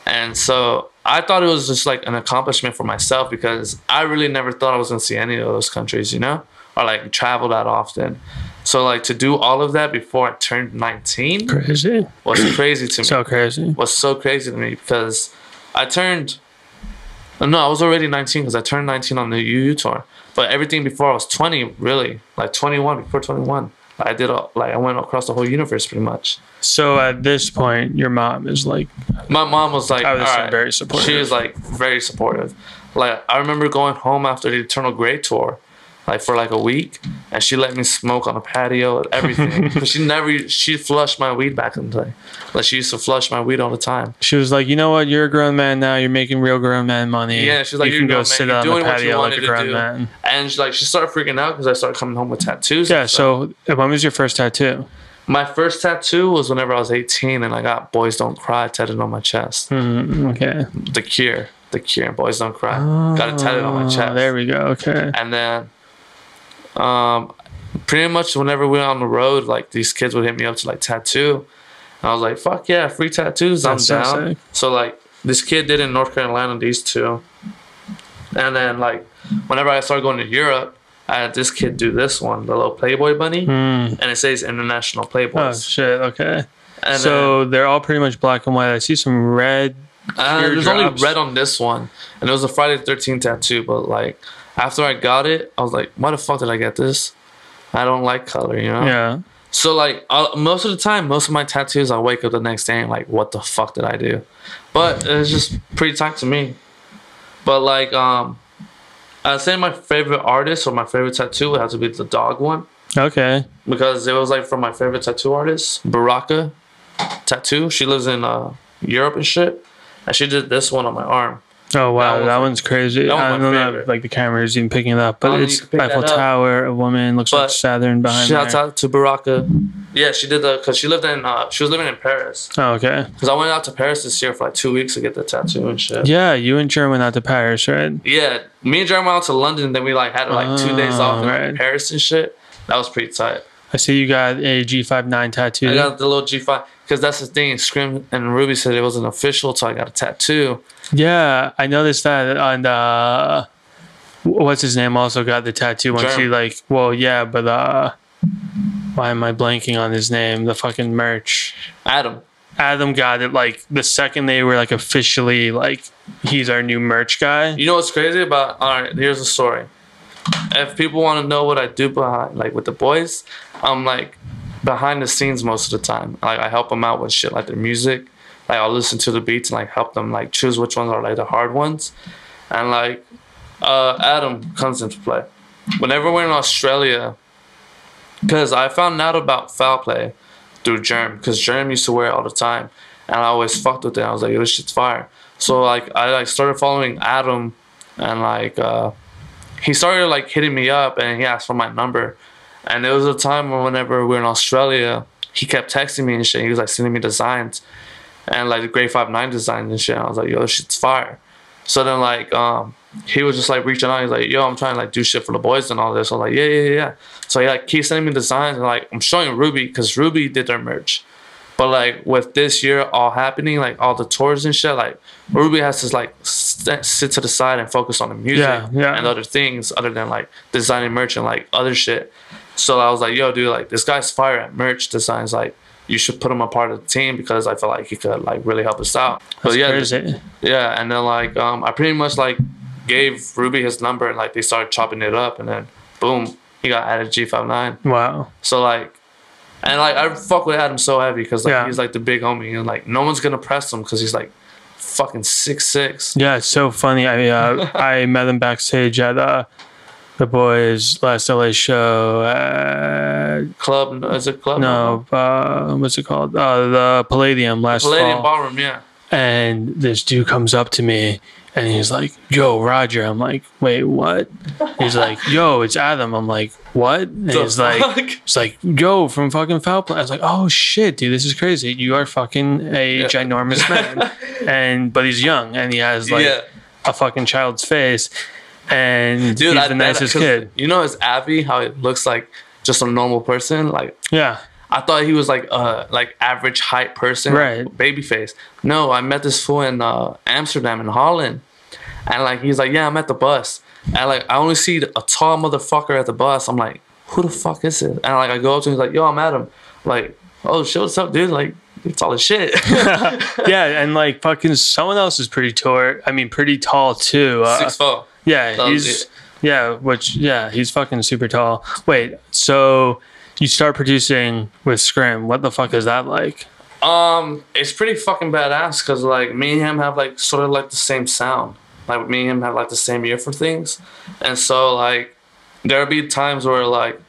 And so I thought it was just like an accomplishment for myself, because I really never thought I was going to see any of those countries, you know, or like travel that often. So like to do all of that before I turned 19 crazy was crazy to me. So crazy. Was so crazy to me, because I was already 19, because I turned 19 on the UU tour. But everything before I was 20, really, like 21, before 21. I went across the whole universe pretty much. So at this point, your mom is like... My mom was like... I would say very supportive. She was like very supportive. Like I remember going home after the Eternal Grey tour, like for like a week, and she let me smoke on the patio and everything. But she flushed my weed back in the day. Like she used to flush my weed all the time. She was like, you know what, you're a grown man now, you're making real grown man money. Yeah, she's like, you can go sit on the patio like a grown man. And she started freaking out because I started coming home with tattoos. Yeah, so when was your first tattoo? My first tattoo was whenever I was 18, and I got Boys Don't Cry tattooed on my chest. Okay. The Cure, Boys Don't Cry. Got it tattooed on my chest. There we go, okay. And then pretty much whenever we were on the road, like these kids would hit me up to like tattoo. And I was like, fuck yeah, free tattoos, I'm down. So like this kid did in North Carolina, these two. And then like whenever I started going to Europe, I had this kid do this one, the little Playboy bunny. And it says International Playboys. Oh shit, okay. And so they're all pretty much black and white. I see some red. There's only red on this one, and it was a Friday the 13th tattoo. But like after I got it, I was like, why the fuck did I get this? I don't like color, you know. Yeah. So like most of the time, most of my tattoos, I wake up the next day and like, what the fuck did I do? But it's just pretty tight to me. But like I'd say my favorite artist or my favorite tattoo would have to be the dog one. Okay. Because it was like from my favorite tattoo artist, Baraka Tattoo. She lives in Europe and shit. And she did this one on my arm. Oh wow, that one's crazy. I don't know if like the camera is even picking it up, but it's Eiffel Tower, a woman, looks like Saturn behind her. Shouts out to Baraka. Yeah, she did because she was living in Paris. Oh, okay. Because I went out to Paris this year for like 2 weeks to get the tattoo and shit. Yeah, you and Jeremy went out to Paris, right? Yeah, me and Jeremy went out to London, then we like had like 2 days off in Paris and shit. That was pretty tight. I see you got a G59 tattoo. I got the little G5 because that's the thing. Scream and Ruby said it wasn't official, so I got a tattoo. Yeah, I noticed that. And what's his name also got the tattoo once he like. Well, yeah, but why am I blanking on his name? The fucking merch. Adam got it like the second they were like officially like he's our new merch guy. You know what's crazy about? All right, here's the story. If people want to know what I do behind, like with the boys, I'm like behind the scenes most of the time. Like I help them out with shit like their music. Like I'll listen to the beats and like help them like choose which ones are like the hard ones. And like Adam comes into play. Whenever we're in Australia, because I found out about foul play through Germ, because Germ used to wear it all the time, and I always fucked with it. I was like, yo, this shit's fire. So like I like started following Adam, and like he started like hitting me up, and he asked for my number. And there was a time whenever we were in Australia, he kept texting me and shit. He was like sending me designs, and like the grade 5/9 designs and shit. And I was like, yo, this shit's fire. So then like he was just like reaching out. He's like, yo, I'm trying to like do shit for the boys and all this. I was like, yeah. So he like keeps sending me designs, and like I'm showing Ruby because Ruby did their merch. But like with this year all happening, like all the tours and shit, like Ruby has to like sit to the side and focus on the music and other things other than like designing merch and like other shit. So I was like, yo, dude, like this guy's fire at merch designs. Like you should put him a part of the team because I feel like he could like really help us out. That's crazy. Yeah, and then like I pretty much like gave Ruby his number, and like they started chopping it up, and then boom, he got added G59. Wow. So like, and like I fuck with Adam so heavy because like he's like the big homie, and like no one's gonna press him because he's like fucking 6'6". Yeah, it's so funny. I met him backstage at the boys' last LA show at Club. Is it Club? No, what's it called? The Palladium last fall. Palladium Ballroom, yeah. And this dude comes up to me and he's like, yo, Roger. I'm like, wait, what? He's like, yo, it's Adam. I'm like, what? And he's like, yo, from fucking Foul Play. I was like, oh shit, dude, this is crazy. You are fucking a ginormous man. But he's young and he has like a fucking child's face. And dude, he's the nicest kid. You know, it's Abby, how it looks like just a normal person. Like, yeah. I thought he was like average height person, right? Baby face. No, I met this fool in Amsterdam in Holland, and like he's like, yeah, I'm at the bus, and like I only see a tall motherfucker at the bus. I'm like, who the fuck is it? And like I go up to him, he's like, yo, I'm Adam. Like, oh shit, what's up, dude? Like, you're tall as shit. Yeah, and like fucking someone else is pretty tall too. 6'4". Yeah, he's fucking super tall. Wait, so you start producing with Scrim. What the fuck is that like? It's pretty fucking badass because like me and him have like sort of like the same sound. Like me and him have like the same ear for things, and so like there'll be times where like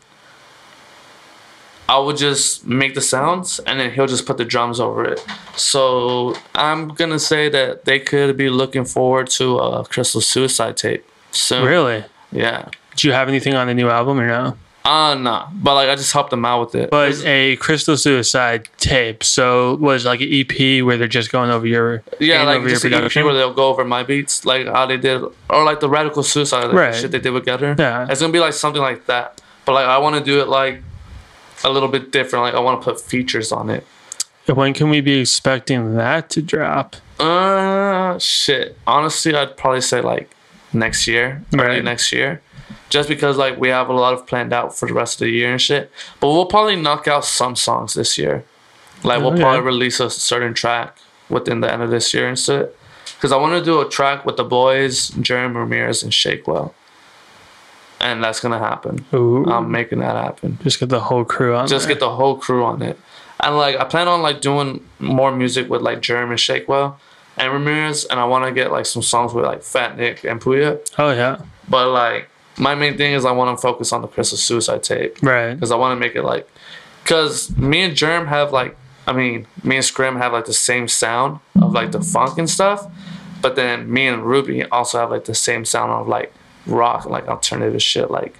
I would just make the sounds and then he'll just put the drums over it. So I'm gonna say that they could be looking forward to a Crystal Suicide tape soon. Really? Yeah. Do you have anything on the new album or no? Nah. But like I just helped them out with it. But a Crystal Suicide tape. So was like an EP where they're just going over your like just an EP where they'll go over my beats, like how they did, or like the Radical Suicide, like the shit they did together. Yeah. It's gonna be like something like that. But like I want to do it like a little bit different. Like I want to put features on it. When can we be expecting that to drop? Shit. Honestly, I'd probably say like next year, early next year, just because like we have a lot of planned out for the rest of the year and shit. But we'll probably knock out some songs this year, Like, we'll probably release a certain track within the end of this year and shit. Because I want to do a track with the boys, Jeremy Ramirez and Shakewell. And that's going to happen. Ooh. I'm making that happen. Just get the whole crew on Just get the whole crew on it. And, like, I plan on, like, doing more music with, like, Jeremy Shakewell and Ramirez. And I want to get, like, some songs with, like, Fat Nick and Puya. Oh, yeah. But, like, my main thing is I want to focus on the Crystal Suicide tape. Right. Because I want to make it, like... Because me and Jerm have, like... I mean, me and Scrim have, like, the same sound of, like, the funk and stuff. But then me and Ruby also have, like, the same sound of, like, rock and, like, alternative shit, like,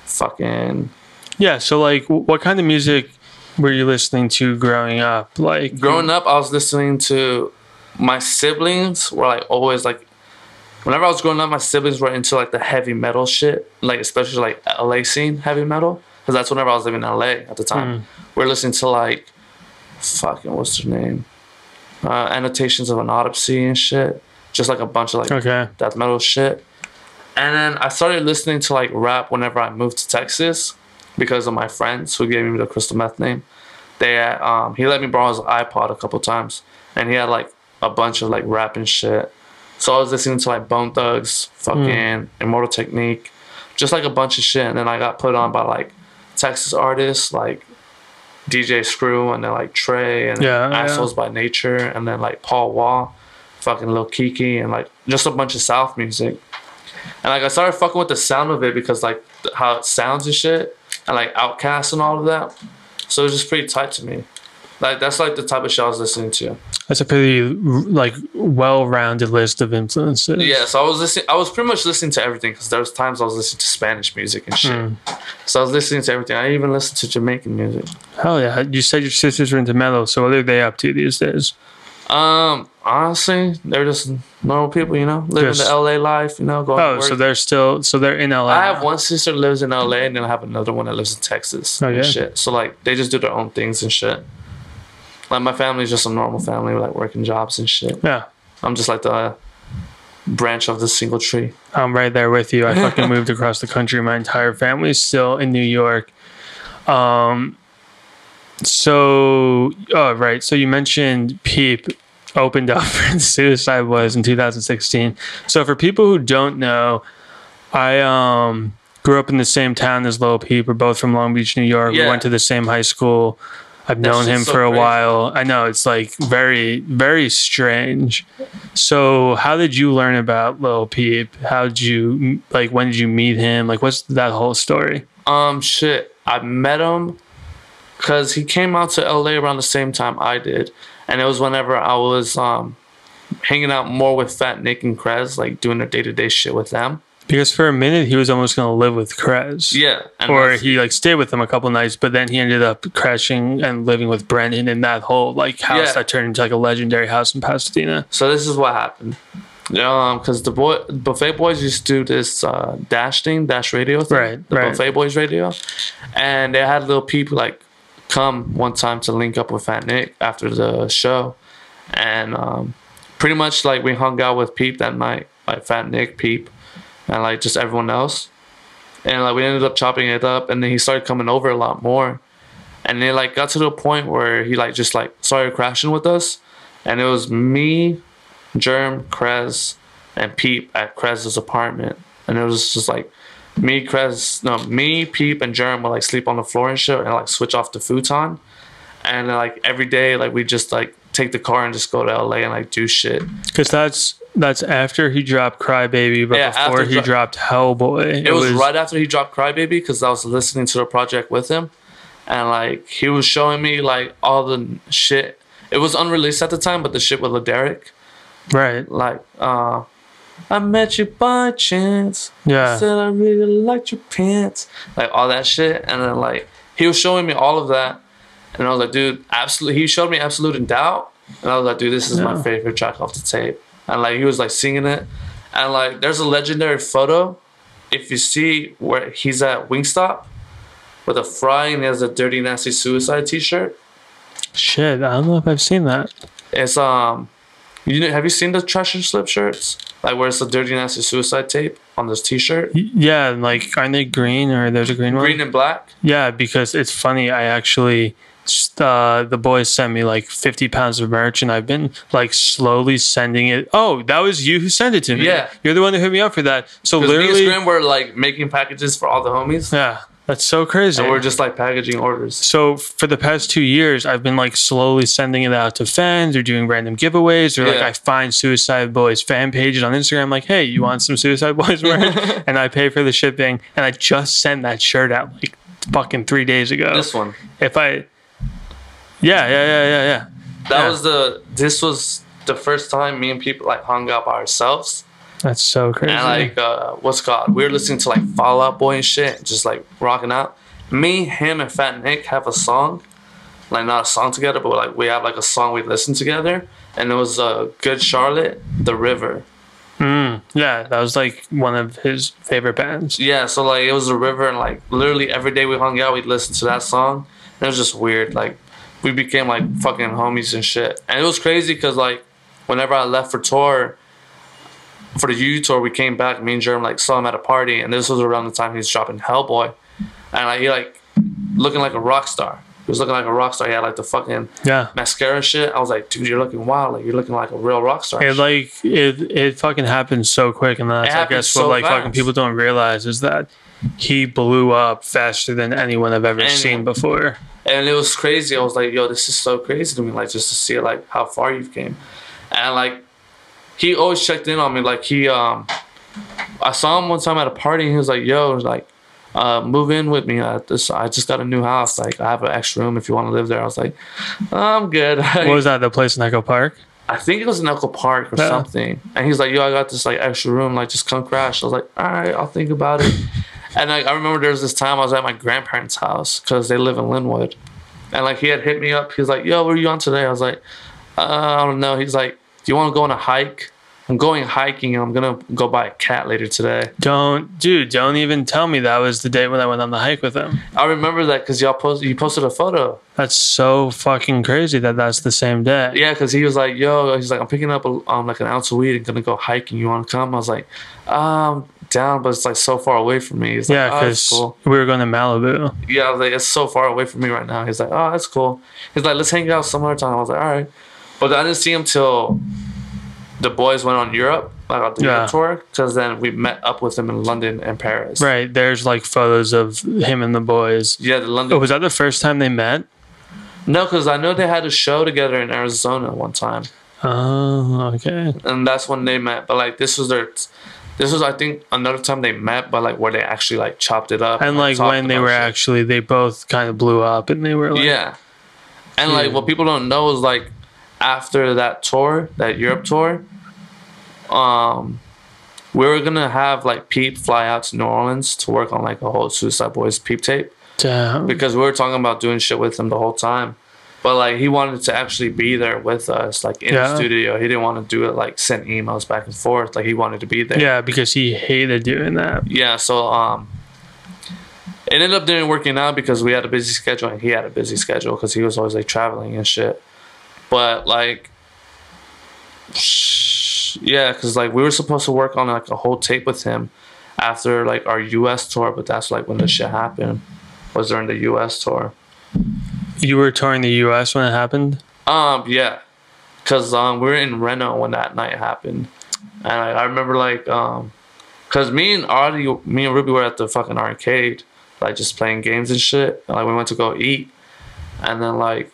fucking... Yeah, so, like, what kind of music were you listening to growing up? Like, growing up, I was listening to... My siblings were, like, always, like... Whenever I was growing up, my siblings were into, like, the heavy metal shit. Like, especially, like, LA scene heavy metal. Because that's whenever I was living in LA at the time. We were listening to, like... Fucking, what's their name? Annotations of an Autopsy and shit. Just, like, a bunch of, like, death metal shit. And then I started listening to, like, rap whenever I moved to Texas because of my friends who gave me the Crystal Meth name. They he let me borrow his iPod a couple times. And he had, like, a bunch of, like, rap and shit. So I was listening to, like, Bone Thugs, fucking Immortal Technique. Just, like, a bunch of shit. And then I got put on by, like, Texas artists, like, DJ Screw, and then, like, Trey, and Assholes by Nature, and then, like, Paul Wall, fucking Lil Kiki, and, like, just a bunch of South music. And, like, I started fucking with the sound of it because, like, how it sounds and shit, and, like, Outkast and all of that. So it was just pretty tight to me. Like, that's, like, the type of shit I was listening to. That's a pretty, like, well-rounded list of influences. Yeah, so I was pretty much listening to everything because there was times I was listening to Spanish music and shit. So I was listening to everything. I even listened to Jamaican music. Hell yeah. You said your sisters were into metal, so what are they up to these days? Honestly, they're just normal people, you know, living the LA life, you know, going to work. So they're in LA. I have one sister that lives in LA, and then I have another one that lives in Texas and shit. So, like, they just do their own things and shit. Like, my family's just a normal family with, like, working jobs and shit. Yeah. I'm just, like, the branch of the single tree. I'm right there with you. I fucking moved across the country. My entire family's still in New York. So you mentioned Peep opened up for Suicide Boys in 2016. So for people who don't know, I grew up in the same town as Lil Peep. We're both from Long Beach, New York. We went to the same high school. I've known him for a while. I know, it's like very, very strange. So how did you learn about Lil Peep? How did you, like, when did you meet him? Like, what's that whole story? Shit. I met him because he came out to LA around the same time I did. And it was whenever I was hanging out more with Fat Nick and Krez, like doing their day-to-day shit with them. Because for a minute, he was almost going to live with Krez. Yeah. Or he, like, stayed with them a couple nights, but then he ended up crashing and living with Brendan in that whole, like, house that turned into, like, a legendary house in Pasadena. So this is what happened. Because the Buffet Boys used to do this Dash radio thing. The Buffet Boys radio. And they had Lil Peep, like, come one time to link up with Fat Nick after the show. And pretty much, like, we hung out with Peep that night. Like, Fat Nick, Peep, and, like, just everyone else. And, like, we ended up chopping it up, and then he started coming over a lot more. And it, like, got to the point where he, like, just, like, started crashing with us. And it was me, Germ, Krez, and Peep at Krez's apartment. And it was just, like, me, Peep, and Germ would, like, sleep on the floor and shit, and, like, switch off the futon. And, like, every day, like, we just, like, take the car and just go to LA and, like, do shit. Because that's after he dropped Crybaby, but before he dropped Hellboy. It was right after he dropped Crybaby, because I was listening to the project with him. And, like, he was showing me, like, all the shit. It was unreleased at the time, but the shit with Laderick. Right. Like, I met you by chance. Yeah. Said I really liked your pants. Like, all that shit. And then, like, he was showing me all of that. And I was like, dude, absolutely. He showed me Absolute in Doubt. And I was like, dude, this is my favorite track off the tape. And, like, he was, like, singing it. And, like, there's a legendary photo. If you see where he's at Wingstop with a fry and he has a Dirty Nasty Suicide t-shirt. Shit, I don't know if I've seen that. It's, have you seen the Treasure Slip shirts? Like, where it's a Dirty Nasty Suicide tape on this t-shirt? Yeah, like, aren't they green, or there's a green one? Green and black? Yeah, because it's funny, I actually the boys sent me like 50 pounds of merch, and I've been like slowly sending it. Oh, that was you who sent it to me. Yeah, you're the one who hit me up for that. So literally, me and Scrim were like making packages for all the homies. Yeah, that's so crazy. And we're just like packaging orders. So for the past 2 years, I've been like slowly sending it out to fans, or doing random giveaways, or like I find Suicide Boys fan pages on Instagram, like, hey, you want some Suicide Boys merch? And I pay for the shipping. And I just sent that shirt out like fucking 3 days ago. This one. Yeah. This was the first time me and people like hung out by ourselves. That's so crazy. And like, we were listening to like Fall Out Boy and shit, just like rocking out. Me, him, and Fat Nick have a song, like not a song together, but like we have like a song we listen together, and it was Good Charlotte, The River. Yeah, that was like one of his favorite bands. Yeah, so like it was The River, and like literally every day we hung out, we'd listen to that song. And it was just weird, like. We became like fucking homies and shit. And it was crazy because like whenever I left for tour, for the U tour, we came back, me and Jerm like saw him at a party, and this was around the time he was dropping Hellboy. And like he like looking like a rock star. He was looking like a rock star. He had like the fucking mascara shit. I was like, dude, you're looking wild. Like you're looking like a real rock star. It fucking happened so quick, and that's I guess what like fucking people don't realize is that he blew up faster than anyone I've ever seen before. And it was crazy. I was like, yo, this is so crazy to me, like just to see like how far you've came. And like he always checked in on me. Like I saw him one time at a party, and he was like, yo, like move in with me at this. I just got a new house. Like I have an extra room if you want to live there. I was like, I'm good. What was that, the place in Echo Park? I think it was in Echo Park or something. And he's like, yo, I got this like extra room, like just come crash. I was like, all right, I'll think about it. And like, I remember there was this time I was at my grandparents' house because they live in Linwood. And like he had hit me up. He was like, yo, what are you on today? I was like, I don't know. He's like, do you want to go on a hike? I'm going hiking, and I'm going to go buy a cat later today. Don't even tell me that was the day when I went on the hike with him. I remember that because you posted a photo. That's so fucking crazy that that's the same day. Yeah, because he was like, yo, he's like, I'm picking up like an ounce of weed and going to go hiking. You want to come? I was like, down, but it's like so far away from me. He's like, because cool. We were going to Malibu. Yeah, I was like, it's so far away from me right now. He's like, oh, that's cool. He's like, let's hang out some other time. I was like, all right. But I didn't see him till the boys went on Europe, like on the Europe tour, because then we met up with him in London and Paris. Right. There's like photos of him and the boys. Yeah, the London. Oh, was that the first time they met? No, because I know they had a show together in Arizona one time. Oh, okay. And that's when they met. But like this was I think another time they met, but like where they actually like chopped it up. And like when they were actually, they both kind of blew up, and they were like, yeah. And like what people don't know is like after that tour, that Europe tour, we were gonna have like Peep fly out to New Orleans to work on like a whole Suicide Boys Peep tape. Damn. Because we were talking about doing shit with him the whole time. But like he wanted to actually be there with us, like in the studio. He didn't want to do it like send emails back and forth. Like he wanted to be there. Yeah, because he hated doing that. Yeah, so it ended up didn't working out because we had a busy schedule and he had a busy schedule because he was always like traveling and shit. But like, yeah, because like we were supposed to work on like a whole tape with him after like our US tour, but that's like when the shit happened, was during the US tour. You were touring the US when it happened? Yeah, because we were in Reno when that night happened, and I remember like because me and Ruby were at the fucking arcade, like just playing games and shit. And, like we went to go eat, and then like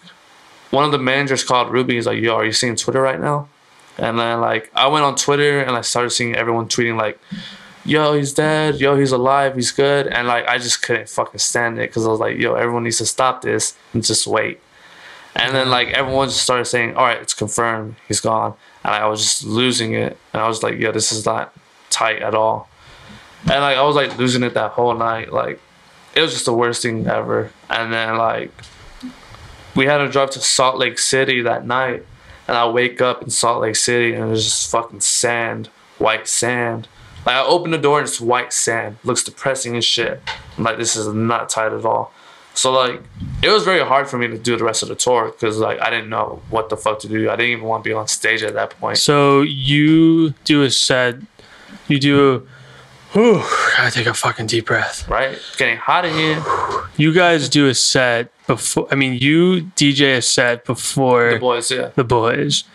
one of the managers called Ruby. He's like, "Yo, are you seeing Twitter right now?" And then like I went on Twitter and I started seeing everyone tweeting like, yo, he's dead, yo, he's alive, he's good. And like I just couldn't fucking stand it because I was like, yo, everyone needs to stop this and just wait. And then like everyone just started saying, all right, it's confirmed, he's gone. And I was just losing it, and I was like, yo, this is not tight at all. And like I was like losing it that whole night. Like it was just the worst thing ever. And then like we had to drive to Salt Lake City that night, and I wake up in Salt Lake City and there's just fucking sand, white sand. Like I open the door and it's white sand. Looks depressing as shit. I'm like, this is not tight at all. So like it was very hard for me to do the rest of the tour because like I didn't know what the fuck to do. I didn't even want to be on stage at that point. So you do a set, you do Whew, gotta take a fucking deep breath. Right? It's getting hot in here. You guys do a set before. I mean, you DJ a set before The boys, yeah. The boys,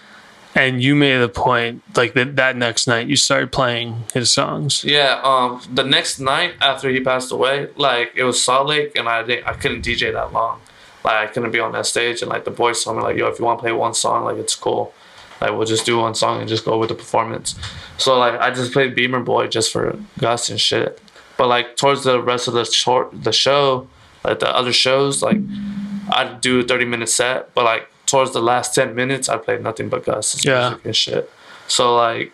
and you made a point like that next night you started playing his songs. Yeah. The next night after he passed away, like it was Salt Lake, and I couldn't DJ that long. Like I couldn't be on that stage, and like the boys told me like, yo, if you want to play one song, like it's cool. Like we'll just do one song and just go with the performance. So like I just played Beamer Boy just for Gus and shit. But like towards the rest of the show, like the other shows, like I'd do a 30-minute set. But like towards the last 10 minutes, I played nothing but Gus's music and shit. So like,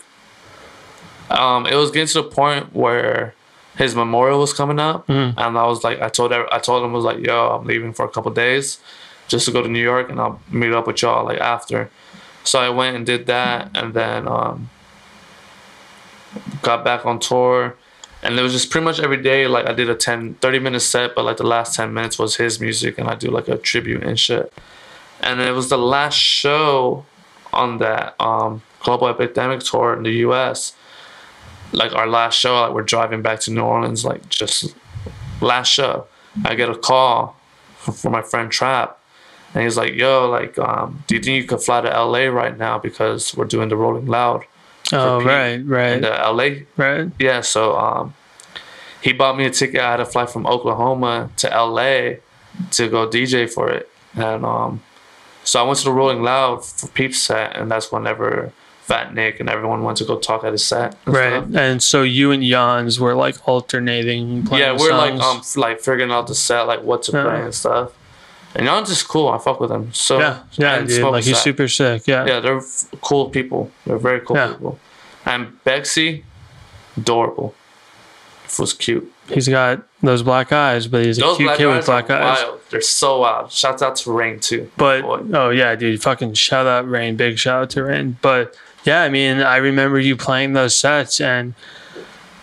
it was getting to the point where his memorial was coming up, and I was like, I told him I was like, yo, I'm leaving for a couple days, just to go to New York, and I'll meet up with y'all like after. So I went and did that, and then got back on tour, and it was just pretty much every day. Like I did a 30-minute set, but like the last 10 minutes was his music, and I do like a tribute and shit. And it was the last show on that Global Epidemic tour in the U.S. Like our last show, like we're driving back to New Orleans, like just last show. I get a call from my friend Trap. And he's like, yo, like, do you think you could fly to LA right now because we're doing the Rolling Loud? Oh, right. In the LA. Right. Yeah, so he bought me a ticket. I had to fly from Oklahoma to LA to go DJ for it. And so I went to the Rolling Loud for Peep's set, and that's whenever Fat Nick and everyone went to go talk at his set. Right. Stuff. And so you and Jans were like alternating playing Yeah, we're songs. like figuring out the set, like what to play and stuff. And Jan's just cool. I fuck with him. So yeah, dude. Like he's super sick. Yeah, they're cool people. They're very cool people. And Bexy, adorable. It was cute. He's got those black eyes, but he's a cute kid with black eyes. Wild. They're so wild. Shouts out to Rain too. But oh yeah, dude, fucking shout out Rain. Big shout out to Rain. But yeah, I mean, I remember you playing those sets, and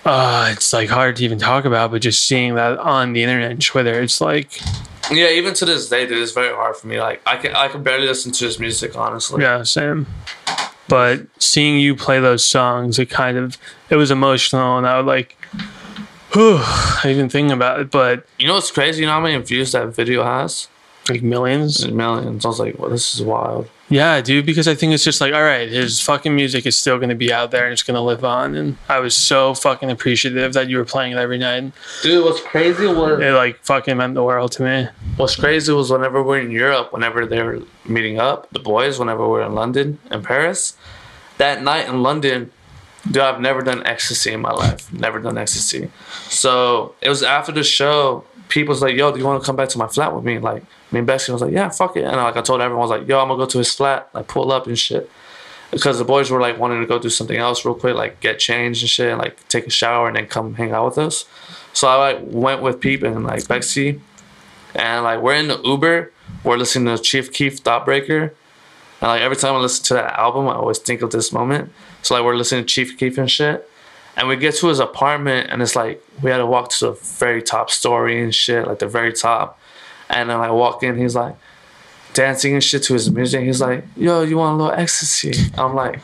it's like hard to even talk about, but just seeing that on the internet, whether it's like. Yeah, even to this day, dude, it's very hard for me. Like, I can barely listen to his music, honestly. Yeah, same. But seeing you play those songs, it was emotional, and I would like, I even think about it. But you know what's crazy? You know how many views that video has? Like millions? Millions. I was like, well, this is wild. Yeah, dude, because I think it's just like, all right, his fucking music is still going to be out there and it's going to live on. And I was so fucking appreciative that you were playing it every night. Dude, what's crazy was... It like fucking meant the world to me. What's crazy was whenever we're in Europe, whenever they were meeting up, the boys, whenever we're in London and Paris, that night in London, dude, I've never done ecstasy in my life. Never done ecstasy. So it was after the show, people's like, yo, do you want to come back to my flat with me? Like, me and Bexy was like, yeah, fuck it. And I told everyone, I was like, yo, I'm going to go to his flat, like pull up and shit. Because the boys were like wanting to go do something else real quick, like get changed and shit, and like take a shower and then come hang out with us. So I like went with Peep and like Bexy. And like we're in the Uber, we're listening to Chief Keef Thoughtbreaker. And like every time I listen to that album, I always think of this moment. So like we're listening to Chief Keef and shit. And we get to his apartment and it's like we had to walk to the very top story and shit, like the very top. And then I walk in, he's like dancing and shit to his music. He's like, yo, you want a little ecstasy? I'm like,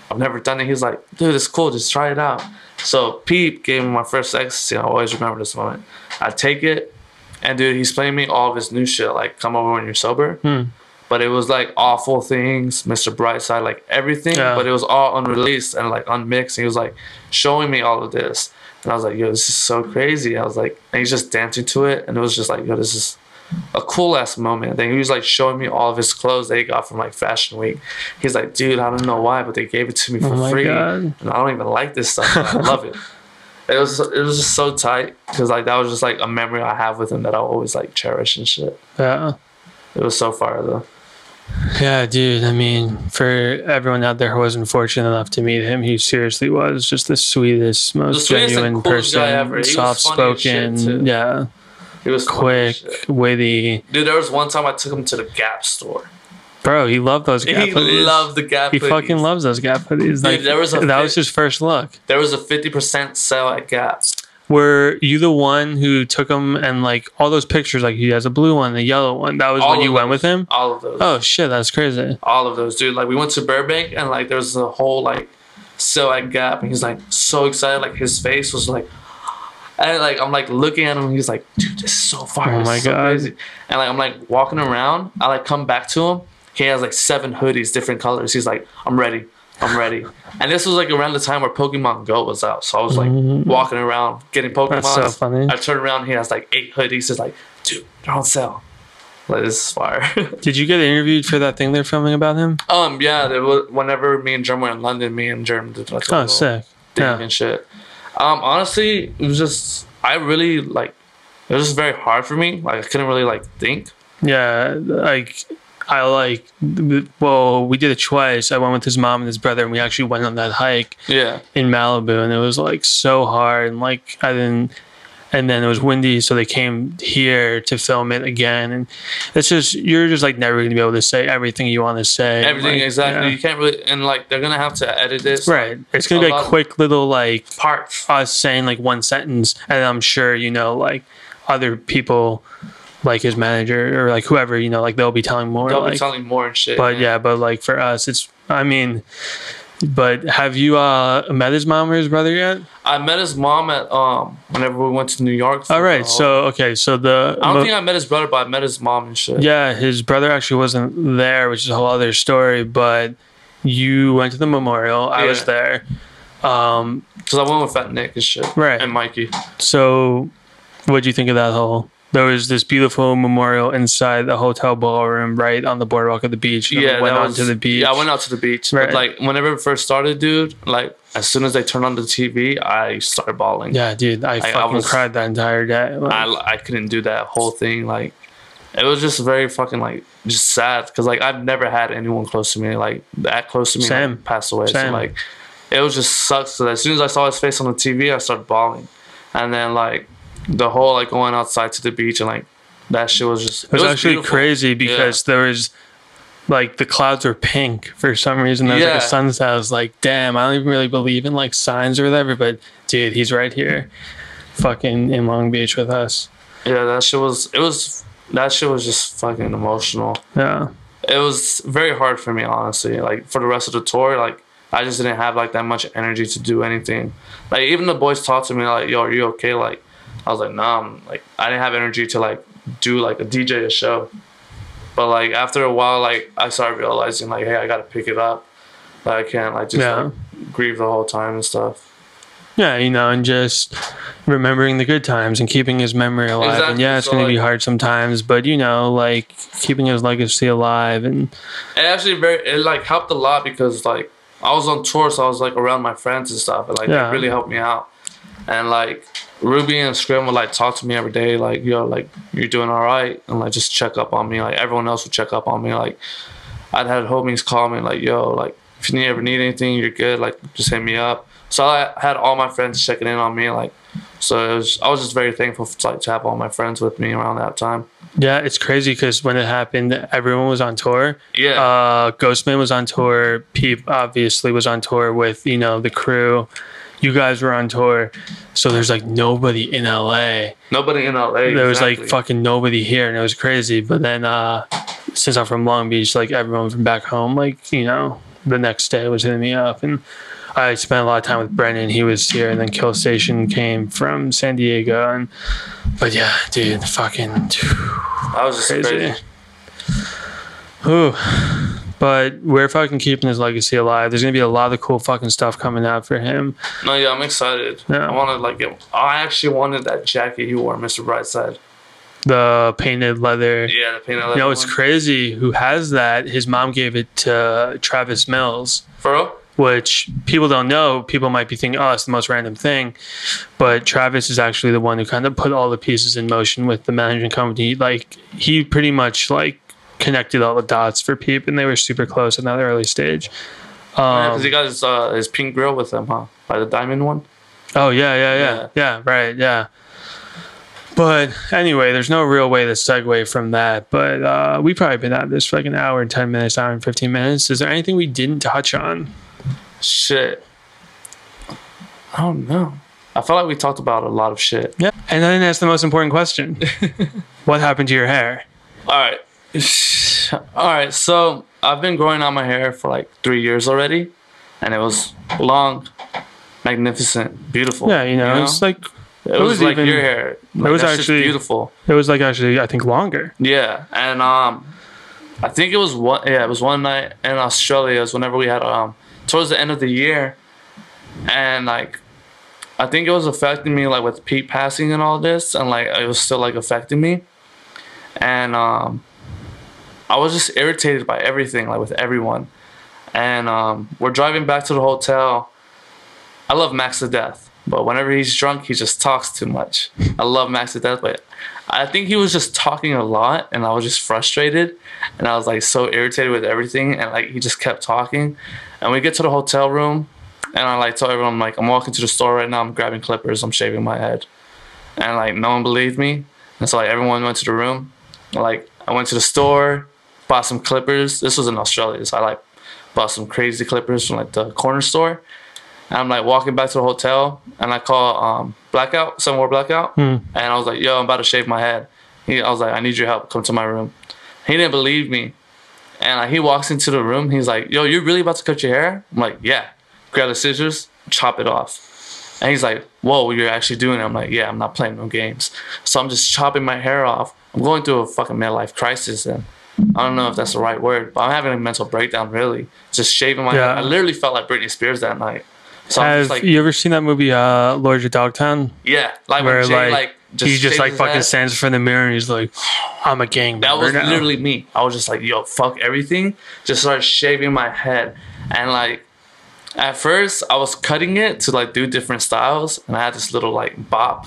I've never done it. He's like, dude, it's cool, just try it out. So Pete gave me my first ecstasy. I always remember this moment. I take it, and dude, he's playing me all of his new shit, like Come Over When You're Sober. But it was like Awful Things, Mr. Brightside, like everything. But it was all unreleased and like unmixed. And he was like showing me all of this. And I was like, yo, this is so crazy. I was like, and he's just dancing to it. And it was just like, yo, this is a cool ass moment. Then he was like showing me all of his clothes that he got from like Fashion Week. He's like, dude, I don't know why, but they gave it to me for free. God. And I don't even like this stuff. I love it. It was just so tight because like that was just like a memory I have with him that I always like cherish and shit. Yeah. It was so fire though. Yeah, dude. I mean, for everyone out there who wasn't fortunate enough to meet him, he seriously was just the sweetest, most genuine person, soft-spoken. Yeah. He was quick, witty. Dude, there was one time I took him to the Gap store. Bro, he loved those Gap hoodies. He loved the Gap hoodies. He fucking loves those Gap hoodies. Like, dude, that was his first look. There was a 50% sale at Gap. Were you the one who took him and like all those pictures? Like he has a blue one, a yellow one. That was when you went with him. All of those. Oh shit, that's crazy. All of those, dude. Like we went to Burbank and like there was a whole like still at Gap, and he's like so excited. Like his face was like, and like I'm like looking at him, and he's like, dude, this is so fire. Oh my so God. crazy. And like I'm like walking around. I like come back to him. He has like 7 hoodies, different colors. He's like, I'm ready. And this was like around the time where Pokemon Go was out. So I was like walking around getting Pokemon. That's so funny. I turn around, he has like 8 hoodies. He's like, dude, they're on sale. Like, this is fire. Did you get interviewed for that thing they're filming about him? Yeah, there was, whenever me and Germ were in London, me and Germ did like a sick. thing and shit. Honestly, it was just, I really like, it was just very hard for me. Like I couldn't really like think. Yeah, like we did it twice. I went with his mom and his brother, and we actually went on that hike in Malibu, and it was like so hard, and like and then it was windy, so they came here to film it again, and it's just, you're just like never gonna be able to say everything you want to say. Everything, like, exactly. You can't really, and like they're gonna have to edit this. Right. It's gonna be like quick little like parts. Us saying like one sentence, and I'm sure like other people, like his manager or like whoever, like they'll be telling more. They'll be telling more and shit. But but like for us, it's, I mean, but have you met his mom or his brother yet? I met his mom at whenever we went to New York. All right, so okay, so I don't think I met his brother, but I met his mom and shit. Yeah, his brother actually wasn't there, which is a whole other story. But you went to the memorial. I was there. Because I went with Fat Nick and shit. Right. And Mikey. So, what'd you think of that whole? There was this beautiful memorial inside the hotel ballroom right on the boardwalk of the beach. Yeah, went on to the beach. Yeah, I went out to the beach. Right. But like whenever it first started, dude, like as soon as they turned on the TV, I started bawling. Yeah, dude, I fucking cried that entire day. Like, I couldn't do that whole thing. Like it was just very fucking like just sad because like I've never had anyone close to me like that close to me like, pass away. So like it was just sucks. So as soon as I saw his face on the TV, I started bawling, and then like. The whole like going outside to the beach and like that shit was just. It was actually beautiful. Crazy because there was like the clouds were pink for some reason. There was like a sunset. I was like, damn, I don't even really believe in like signs or whatever, but dude, he's right here, fucking in Long Beach with us. Yeah, that shit was. That shit was just fucking emotional. Yeah, it was very hard for me honestly. Like for the rest of the tour, like I just didn't have like that much energy to do anything. Like even the boys talked to me like, "Yo, are you okay?" Like. I was like, nah, like I didn't have energy to like do like a DJ a show. But like after a while, like I started realizing like, hey, I gotta pick it up. Like I can't like just like, grieve the whole time and stuff. Yeah, and just remembering the good times and keeping his memory alive. Exactly. And yeah, it's gonna be hard sometimes, but like keeping his legacy alive and it actually it like helped a lot because like I was on tour, so I was like around my friends and stuff, and like it really helped me out. And like Ruby and Scrim would like talk to me every day, like, yo, like you're doing all right, and like just check up on me. Like everyone else would check up on me. Like I'd had homies call me like, yo, like if you ever need anything, you're good. Like just hit me up. So I had all my friends checking in on me. Like so I was just very thankful to have all my friends with me around that time. Yeah, it's crazy because when it happened, everyone was on tour. Yeah, Ghostman was on tour. Peep obviously was on tour with the crew. You guys were on tour, so there's like nobody in LA. Nobody in LA. There was like fucking nobody here, and it was crazy. But then, since I'm from Long Beach, like everyone from back home, like the next day was hitting me up, and I spent a lot of time with Brennan. He was here, and then Kill Station came from San Diego, but yeah, dude, fucking. That was just crazy. Ooh. But we're fucking keeping his legacy alive. There's gonna be a lot of cool fucking stuff coming out for him. No, yeah, I'm excited. Yeah. I actually wanted that jacket he wore, Mr. Brightside. The painted leather. Yeah, the painted leather. It's crazy. Who has that? His mom gave it to Travis Mills. For real? Which people don't know. People might be thinking, oh, it's the most random thing. But Travis is actually the one who kind of put all the pieces in motion with the management company. Like, he pretty much, like, connected all the dots for Peep, and they were super close in that early stage. Because he got his pink grill with him, huh? By the diamond one? Oh, yeah, right, yeah. But anyway, there's no real way to segue from that. But we've probably been at this for like an hour and 10 minutes, hour and 15 minutes. Is there anything we didn't touch on? Shit. I don't know. I felt like we talked about a lot of shit. Yeah, and I didn't ask the most important question. What happened to your hair? All right, so I've been growing out my hair for like 3 years already, and it was long, magnificent, beautiful. Yeah, you know? It's like it was like even, your hair. Like, it was actually beautiful. It was like actually I think longer. Yeah, and I think it was one night in Australia. It was whenever we had towards the end of the year, and like I think it was affecting me like with Pete passing and all this, and like it was still like affecting me, and I was just irritated by everything, like with everyone, and we're driving back to the hotel. I love Max to death, but whenever he's drunk, he just talks too much. I love Max to death, but I think he was just talking a lot, and I was just frustrated, and I was like so irritated with everything, and like he just kept talking, and we get to the hotel room. And I like told everyone, I'm like, I'm walking to the store right now. I'm grabbing clippers. I'm shaving my head. And like no one believed me. And so like everyone went to the room. Like I went to the store, bought some clippers. This was in Australia, so I like bought some crazy clippers from like the corner store. And I'm like walking back to the hotel, and I call Blackout. Someone wore Blackout. And I was like, yo, I'm about to shave my head. I was like, I need your help. Come to my room. He didn't believe me. And like he walks into the room. He's like, yo, you're really about to cut your hair? I'm like, yeah. Grab the scissors, chop it off. And he's like, whoa, you're actually doing it? I'm like, yeah, I'm not playing no games. So I'm just chopping my hair off. I'm going through a fucking midlife crisis, and I don't know if that's the right word, but I'm having a mental breakdown, really. Just shaving my head. I literally felt like Britney Spears that night. So have like, you ever seen that movie, Lords of Dogtown? Yeah. Like where when Jay, he just like fucking stands in front of the mirror and he's like, I'm a gang member. That was now. Literally me. I was just like, yo, fuck everything. Just started shaving my head. And like, at first, I was cutting it to like do different styles, and I had this little like bop.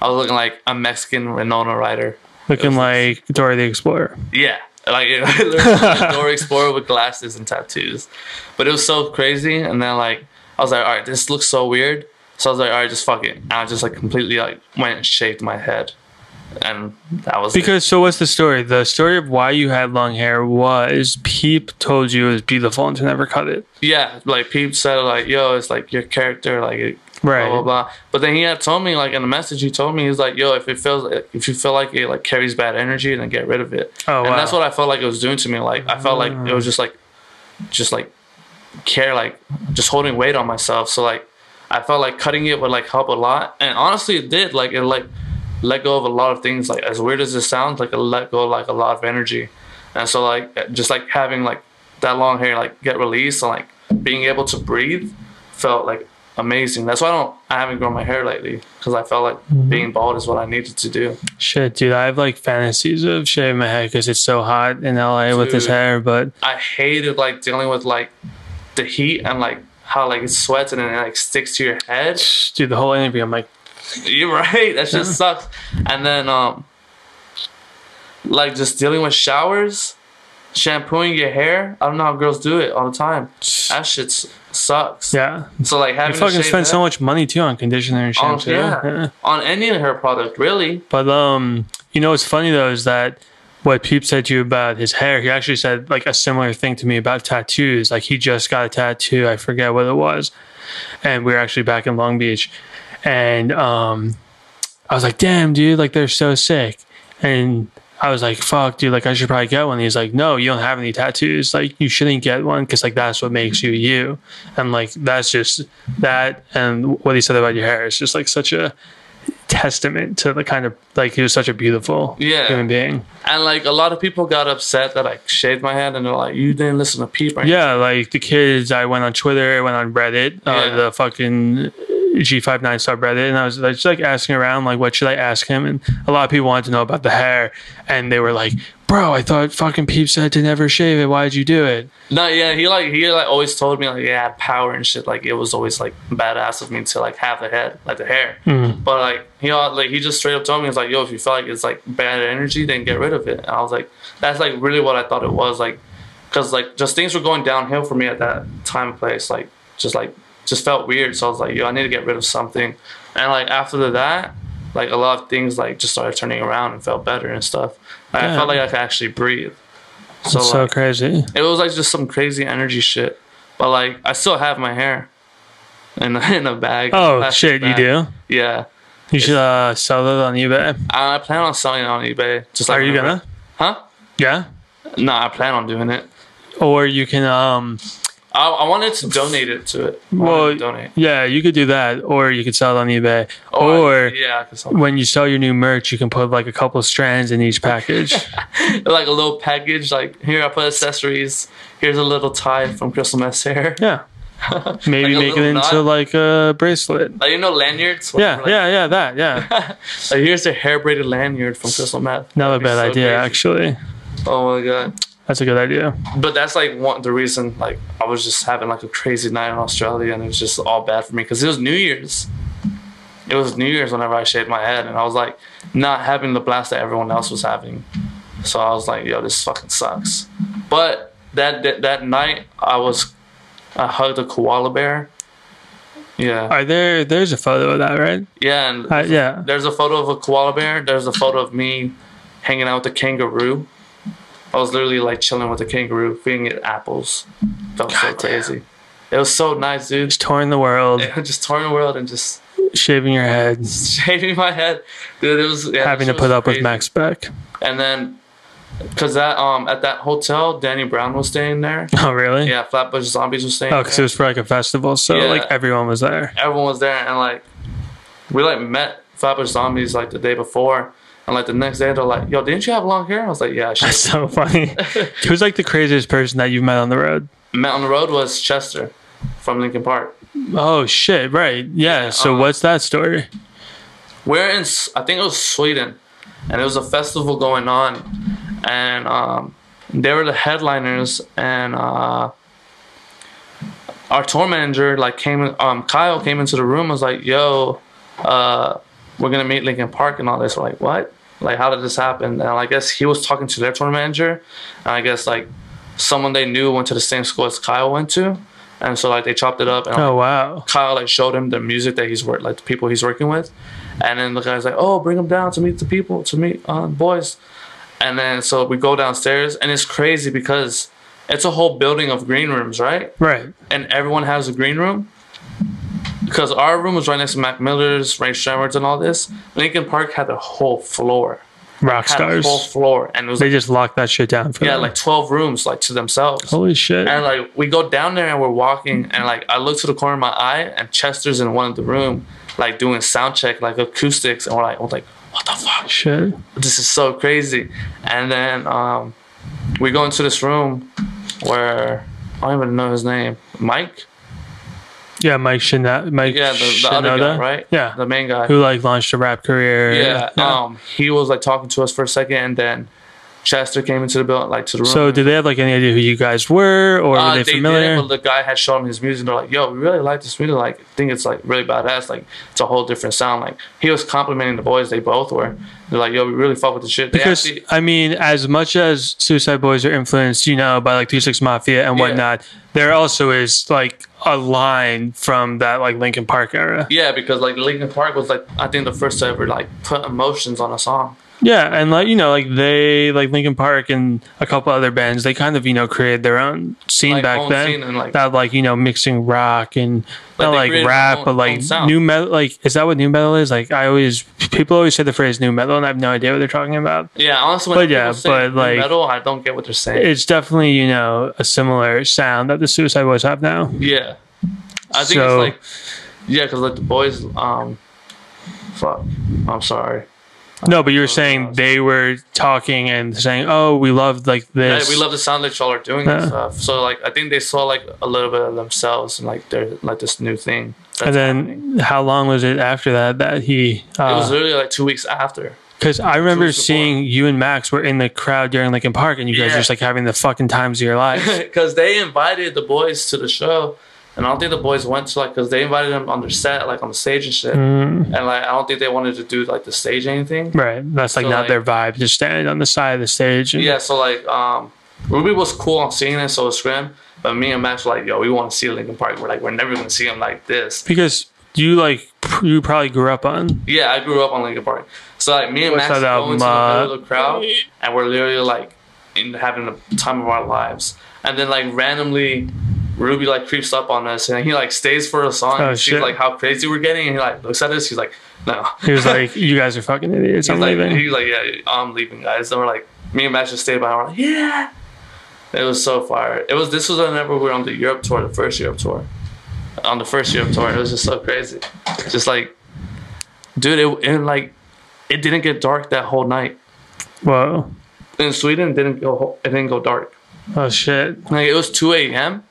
I was looking like a Mexican Winona Ryder. Looking like Dora the Explorer. Yeah. Like, like Dora Explorer with glasses and tattoos. But it was so crazy, and then like, I was like, alright, this looks so weird. So I was like, alright, just fuck it. And I just like completely like went and shaved my head. And that was because so what's the story? The story of why you had long hair was Peep told you it was beautiful and to never cut it. Yeah, like Peep said like, yo, it's like your character, like it, right, blah, blah, blah. But then he had told me like in the message he told me, he's like, yo, if you feel like it like carries bad energy, then get rid of it. Oh, and that's what I felt like it was doing to me. Like I felt like it was just like care, like just holding weight on myself. So like I felt like cutting it would like help a lot, and honestly it did. Like it like let go of a lot of things. Like as weird as it sounds, like it let go of like a lot of energy. And so like just like having like that long hair like get released and like being able to breathe felt like amazing. That's why I haven't grown my hair lately, because I felt like being bald is what I needed to do. Shit, dude, I have like fantasies of shaving my head because it's so hot in LA with this hair. But I hated like dealing with like the heat and like how like it sweats and then it like sticks to your head. Dude, the whole interview I'm like, you're right, that just sucks. And then like just dealing with showers, shampooing your hair. I don't know how girls do it all the time. That shit sucks. Yeah. So like having you fucking spend so much money too on conditioner and shampoo. On any hair product, really. But you know what's funny though is that what Peep said to you about his hair, he actually said like a similar thing to me about tattoos. Like he just got a tattoo, I forget what it was, and we were actually back in Long Beach. And I was like, damn, dude, like they're so sick. And I was like, fuck, dude, like I should probably get one. And he's like, no, you don't have any tattoos. Like you shouldn't get one because like that's what makes you you. And like that's just that. And what he said about your hair is just like such a testament to the kind of like he was such a beautiful human being. And like a lot of people got upset that I shaved my head, and they're like, you didn't listen to Peep, right? Yeah, like the kids, I went on Twitter, I went on Reddit, the fucking G59 subreddit, and I was just like asking around like what should I ask him, and a lot of people wanted to know about the hair, and they were like, bro, I thought fucking Peep said to never shave it, why did you do it? No, yeah, he always told me like it had power and shit, like it was always like badass of me to like have the head, like the hair. But like he just straight up told me, it's like, yo, if you feel like it's like bad energy, then get rid of it. And I was like, that's like really what I thought it was, like because like just things were going downhill for me at that time and place, like just felt weird. So I was like, yo, I need to get rid of something. And like after that, like a lot of things like just started turning around and felt better and stuff. Like, I felt like I could actually breathe. So it's so crazy. It was like just some crazy energy shit. But like I still have my hair in a bag. Oh shit, bag. You do? Yeah. You should sell it on eBay. I plan on selling it on eBay. Just like are you gonna? Huh? Yeah. No, I plan on doing it. Or you can I wanted to donate it to it. Donate. Yeah, you could do that, or you could sell it on eBay. Or yeah, when you sell your new merch, you can put like a couple of strands in each package. Like a little package, like here I put accessories. Here's a little tie from Crystal Meth's hair. Yeah. Maybe like make it into knot. Like a bracelet. Like, you know, lanyards? Yeah, yeah. Like, here's a hair braided lanyard from Crystal Meth. Not a bad idea, actually. Oh my god. That's a good idea. But that's like the reason, like, I was just having like a crazy night in Australia, and it was just all bad for me because it was New Year's. It was New Year's whenever I shaved my head, and I was like not having the blast that everyone else was having. So I was like, yo, this fucking sucks. But that night I hugged a koala bear. Yeah. There's a photo of that, right? Yeah, and yeah. There's a photo of a koala bear. There's a photo of me hanging out with a kangaroo. I was literally like chilling with a kangaroo, feeding it apples. Felt so crazy. It was so nice, dude. Just touring the world. Just touring the world and just shaving your head. Shaving my head. Dude, it was having to put up with Max Beck. And then because that at that hotel, Danny Brown was staying there. Oh, really? Yeah, Flatbush Zombies was staying there. Oh, because it was for like a festival, so like everyone was there. Everyone was there, and like we like met Flatbush Zombies like the day before. And like the next day, they're like, yo, didn't you have long hair? I was like, yeah, I should. That's so funny. Who's like the craziest person that you've met on the road? Met on the road was Chester from Linkin Park. Oh, shit. Right. Yeah. So what's that story? We're in, I think it was Sweden. And it was a festival going on. And they were the headliners. And our tour manager, like, Kyle came into the room and was like, yo, we're going to meet Linkin Park and all this. We're like, what? Like, how did this happen? And I guess he was talking to their tour manager. And I guess, like, someone they knew went to the same school as Kyle went to. And so, like, they chopped it up. And, oh, wow. Kyle, like, showed him the music that the people he's working with. And then the guy's like, oh, bring him down to meet the people, to meet boys. And then, so we go downstairs. And it's crazy because it's a whole building of green rooms, right? Right. And everyone has a green room. Because our room was right next to Mac Miller's, Ray Shremmerd's, and all this. Linkin Park had the whole floor. Rock stars. The whole floor. And it was they just locked that shit down for them. like 12 rooms, like, to themselves. Holy shit. And, like, we go down there and we're walking. And, like, I look to the corner of my eye, and Chester's in one of the room, like, doing sound check, like, acoustics. And we're like, what the fuck? Shit. This is so crazy. And then we go into this room where I don't even know his name. Mike? Yeah, Mike Shinoda. Yeah, the other guy, right? Yeah. The main guy. Who, like, launched a rap career. Yeah. He was, like, talking to us for a second, and then Chester came into the building, like, to the room. So, did they have, like, any idea who you guys were, or were they familiar? Did, but the guy had shown him his music, and they're like, yo, we really like this music. Like, I think it's, like, really badass. Like, it's a whole different sound. Like, he was complimenting the boys. They both were. They're like, yo, we really fuck with the shit. Because, I mean, as much as Suicide Boys are influenced, you know, by, like, 2 6 Mafia and whatnot, there also is, like, a line from that, like, Linkin Park era. Yeah, because, like, Linkin Park was, like, I think the first to ever, like, put emotions on a song. Yeah, and, like, you know, like, they, like, Linkin Park and a couple other bands, they kind of, you know, created their own scene, like, back then. And, like, that, like, you know, mixing rock and not like rap, but like new metal. Like, is that what new metal is? Like, people always say the phrase new metal, and I have no idea what they're talking about. Yeah, honestly, when people say new metal, I don't get what they're saying. It's definitely, you know, a similar sound that the Suicide Boys have now. Yeah, I think it's like, yeah, because like the boys, fuck, I'm sorry. No, but you were saying they were talking and saying, "Oh, we love like this. Yeah, we love the sound that y'all are doing and stuff." So like, I think they saw like a little bit of themselves and like they're like this new thing. And then happening. How long was it after that he? It was literally like 2 weeks after. Because I remember seeing you and Max were in the crowd during Linkin Park, and you guys were just like having the fucking times of your life. Because they invited the boys to the show. And I don't think the boys went to like, because they invited them on their set, like on the stage and shit. And like, I don't think they wanted to do like the stage or anything. Right. That's like so, not like, their vibe. Just stand on the side of the stage. And yeah. So like, Ruby was cool on seeing it, so was Scrim. But me and Max were like, yo, we want to see Linkin Park. We're like, we're never going to see them like this. Because you probably grew up on. Yeah, I grew up on Linkin Park. So like, me and Max go into the middle of the crowd, and we're literally like having the time of our lives. And then like randomly, Ruby like creeps up on us and he like stays for a song and sees like how crazy we're getting and he like looks at us. He's like, no. He was like, you guys are fucking idiots. I'm leaving. He's like, yeah, I'm leaving, guys. And we're like, me and Max just stayed by and we're like, yeah. It was so fire. This was whenever we were on the Europe tour, the first Europe tour. On the first Europe tour, it was just so crazy. Just like, dude, it didn't get dark that whole night. Whoa. In Sweden, it didn't go dark. Oh shit. Like, it was 2 a.m.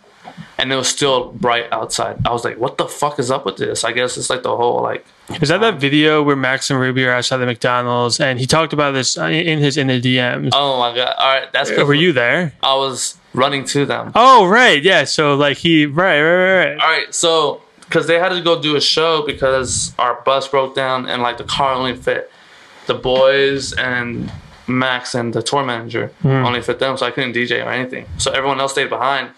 and it was still bright outside. I was like, what the fuck is up with this? I guess it's like the whole like. Is that video where Max and Ruby are outside the McDonald's and he talked about this in the DMs? Oh my god! All right, that's. Were you there? I was running to them. Oh right, yeah. So like right. All right, so because they had to go do a show because our bus broke down and like the car only fit the boys and Max and the tour manager only fit them, so I couldn't DJ or anything. So everyone else stayed behind.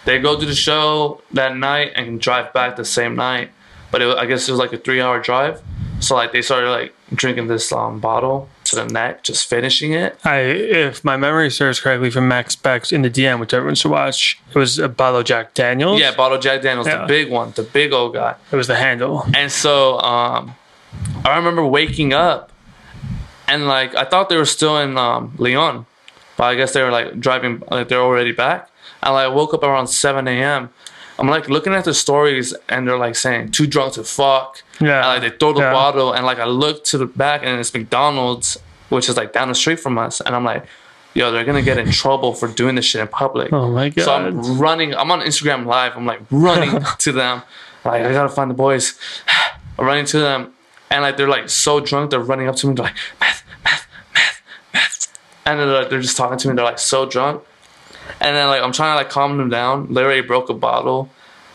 They go do the show that night and drive back the same night. But I guess it was like a 3-hour drive. So like they started like drinking this bottle to the neck, just finishing it. If my memory serves correctly from Max Beck's in the DM, which everyone should watch, it was a bottle of Jack Daniels. Yeah, bottle of Jack Daniels, the big one, the big old guy. It was the handle. And so I remember waking up and like I thought they were still in Lyon. But I guess they were like driving, like they're already back. And like, I woke up around 7 a.m. I'm like looking at the stories and they're like saying too drunk to fuck. Yeah. And like they throw the bottle and like I look to the back and it's McDonald's, which is like down the street from us. And I'm like, yo, they're gonna get in trouble for doing this shit in public. Oh my god. So I'm running, I'm on Instagram Live, I'm like running to them. Like, I gotta find the boys. I'm running to them and like they're like so drunk, they're running up to me, they're like, meth. And they're just talking to me, they're like so drunk. And then like I'm trying to like calm them down. They already broke a bottle,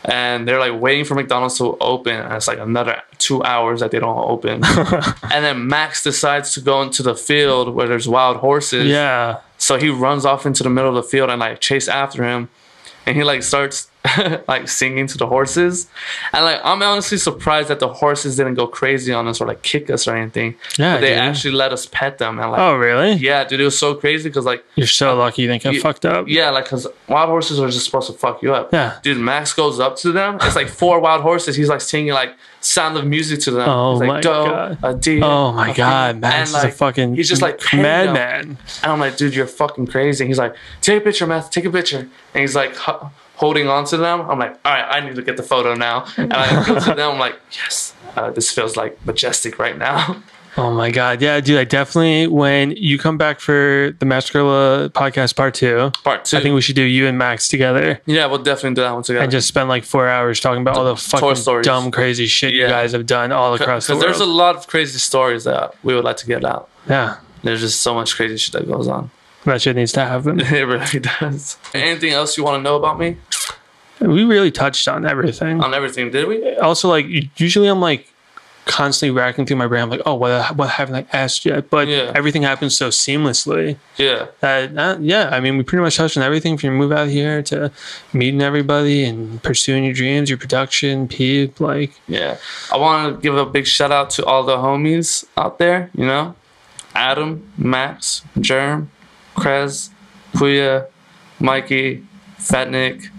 and they're like waiting for McDonald's to open. And it's like another 2 hours that they don't open. And then Max decides to go into the field where there's wild horses. Yeah. So he runs off into the middle of the field and like chase after him, and he like starts like singing to the horses. And like I'm honestly surprised that the horses didn't go crazy on us or like kick us or anything. Yeah, but they actually let us pet them. And like, oh really? Yeah, dude, it was so crazy because like you're so lucky you didn't get fucked up. Yeah, like because wild horses are just supposed to fuck you up. Yeah, dude, Max goes up to them. It's like 4 wild horses. He's like singing like Sound of Music to them. Oh like, my god! Oh my god! Max like, is a fucking. He's just like madman. And I'm like, dude, you're fucking crazy. And he's like, take a picture, Meth. Take a picture. And he's like holding on to them. I'm like, all right, I need to get the photo now. And I go to them. I'm like, yes, this feels like majestic right now. Oh my god, yeah, dude, I definitely, when you come back for the Mascarilla podcast part 2, I think we should do you and Max together. Yeah, we'll definitely do that one together. And just spend like 4 hours talking about all the fucking dumb, crazy shit you guys have done all across the world. Because there's a lot of crazy stories that we would like to get out. Yeah. There's just so much crazy shit that goes on. That shit needs to happen. It really does. Anything else you want to know about me? We really touched on everything. On everything, did we? Also, like, usually I'm like constantly racking through my brain. I'm like, oh, what haven't I asked yet? But everything happens so seamlessly. Yeah. Yeah, I mean, we pretty much touched on everything from your move out here to meeting everybody and pursuing your dreams, your production, Peep, like. Yeah. I want to give a big shout out to all the homies out there, you know? Adam, Max, Germ, Krez, Puya, Mikey, Fat Nick,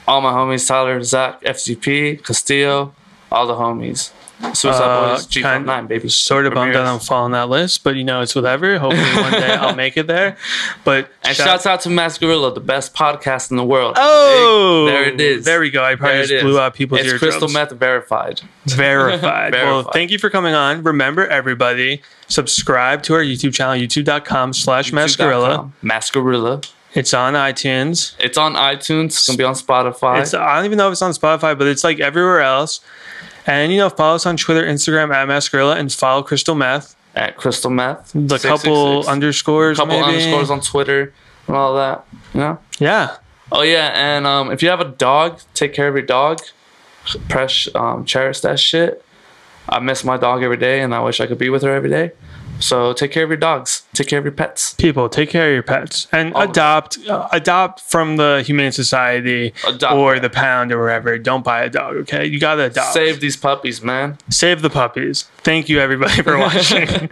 all my homies, Tyler, Zach, FCP, Castillo, all the homies. Suicide Boys, G9, baby. Sort of bummed that I'm following that list, but you know, it's whatever. Hopefully one day I'll make it there. But shouts out to Mascarilla, the best podcast in the world. Oh, there it is. There we go. I probably just blew out people's eardrums. It's Crystal Meth verified. Verified. Well, thank you for coming on. Remember, everybody, subscribe to our YouTube channel, youtube.com/Mascarilla. Mascarilla. It's on iTunes. It's on iTunes. It's going to be on Spotify. I don't even know if it's on Spotify, but it's like everywhere else. And, you know, follow us on Twitter, Instagram, at Mascarilla, and follow Crystal Meth. At Crystal Meth. The couple underscores, underscores on Twitter and all that, you know? Yeah. Oh, yeah, and if you have a dog, take care of your dog. Cherish that shit. I miss my dog every day, and I wish I could be with her every day. So take care of your dogs. Take care of your pets. People, take care of your pets. And adopt from the Humane Society or the Pound or wherever. Don't buy a dog, okay? You gotta adopt. Save these puppies, man. Save the puppies. Thank you, everybody, for watching.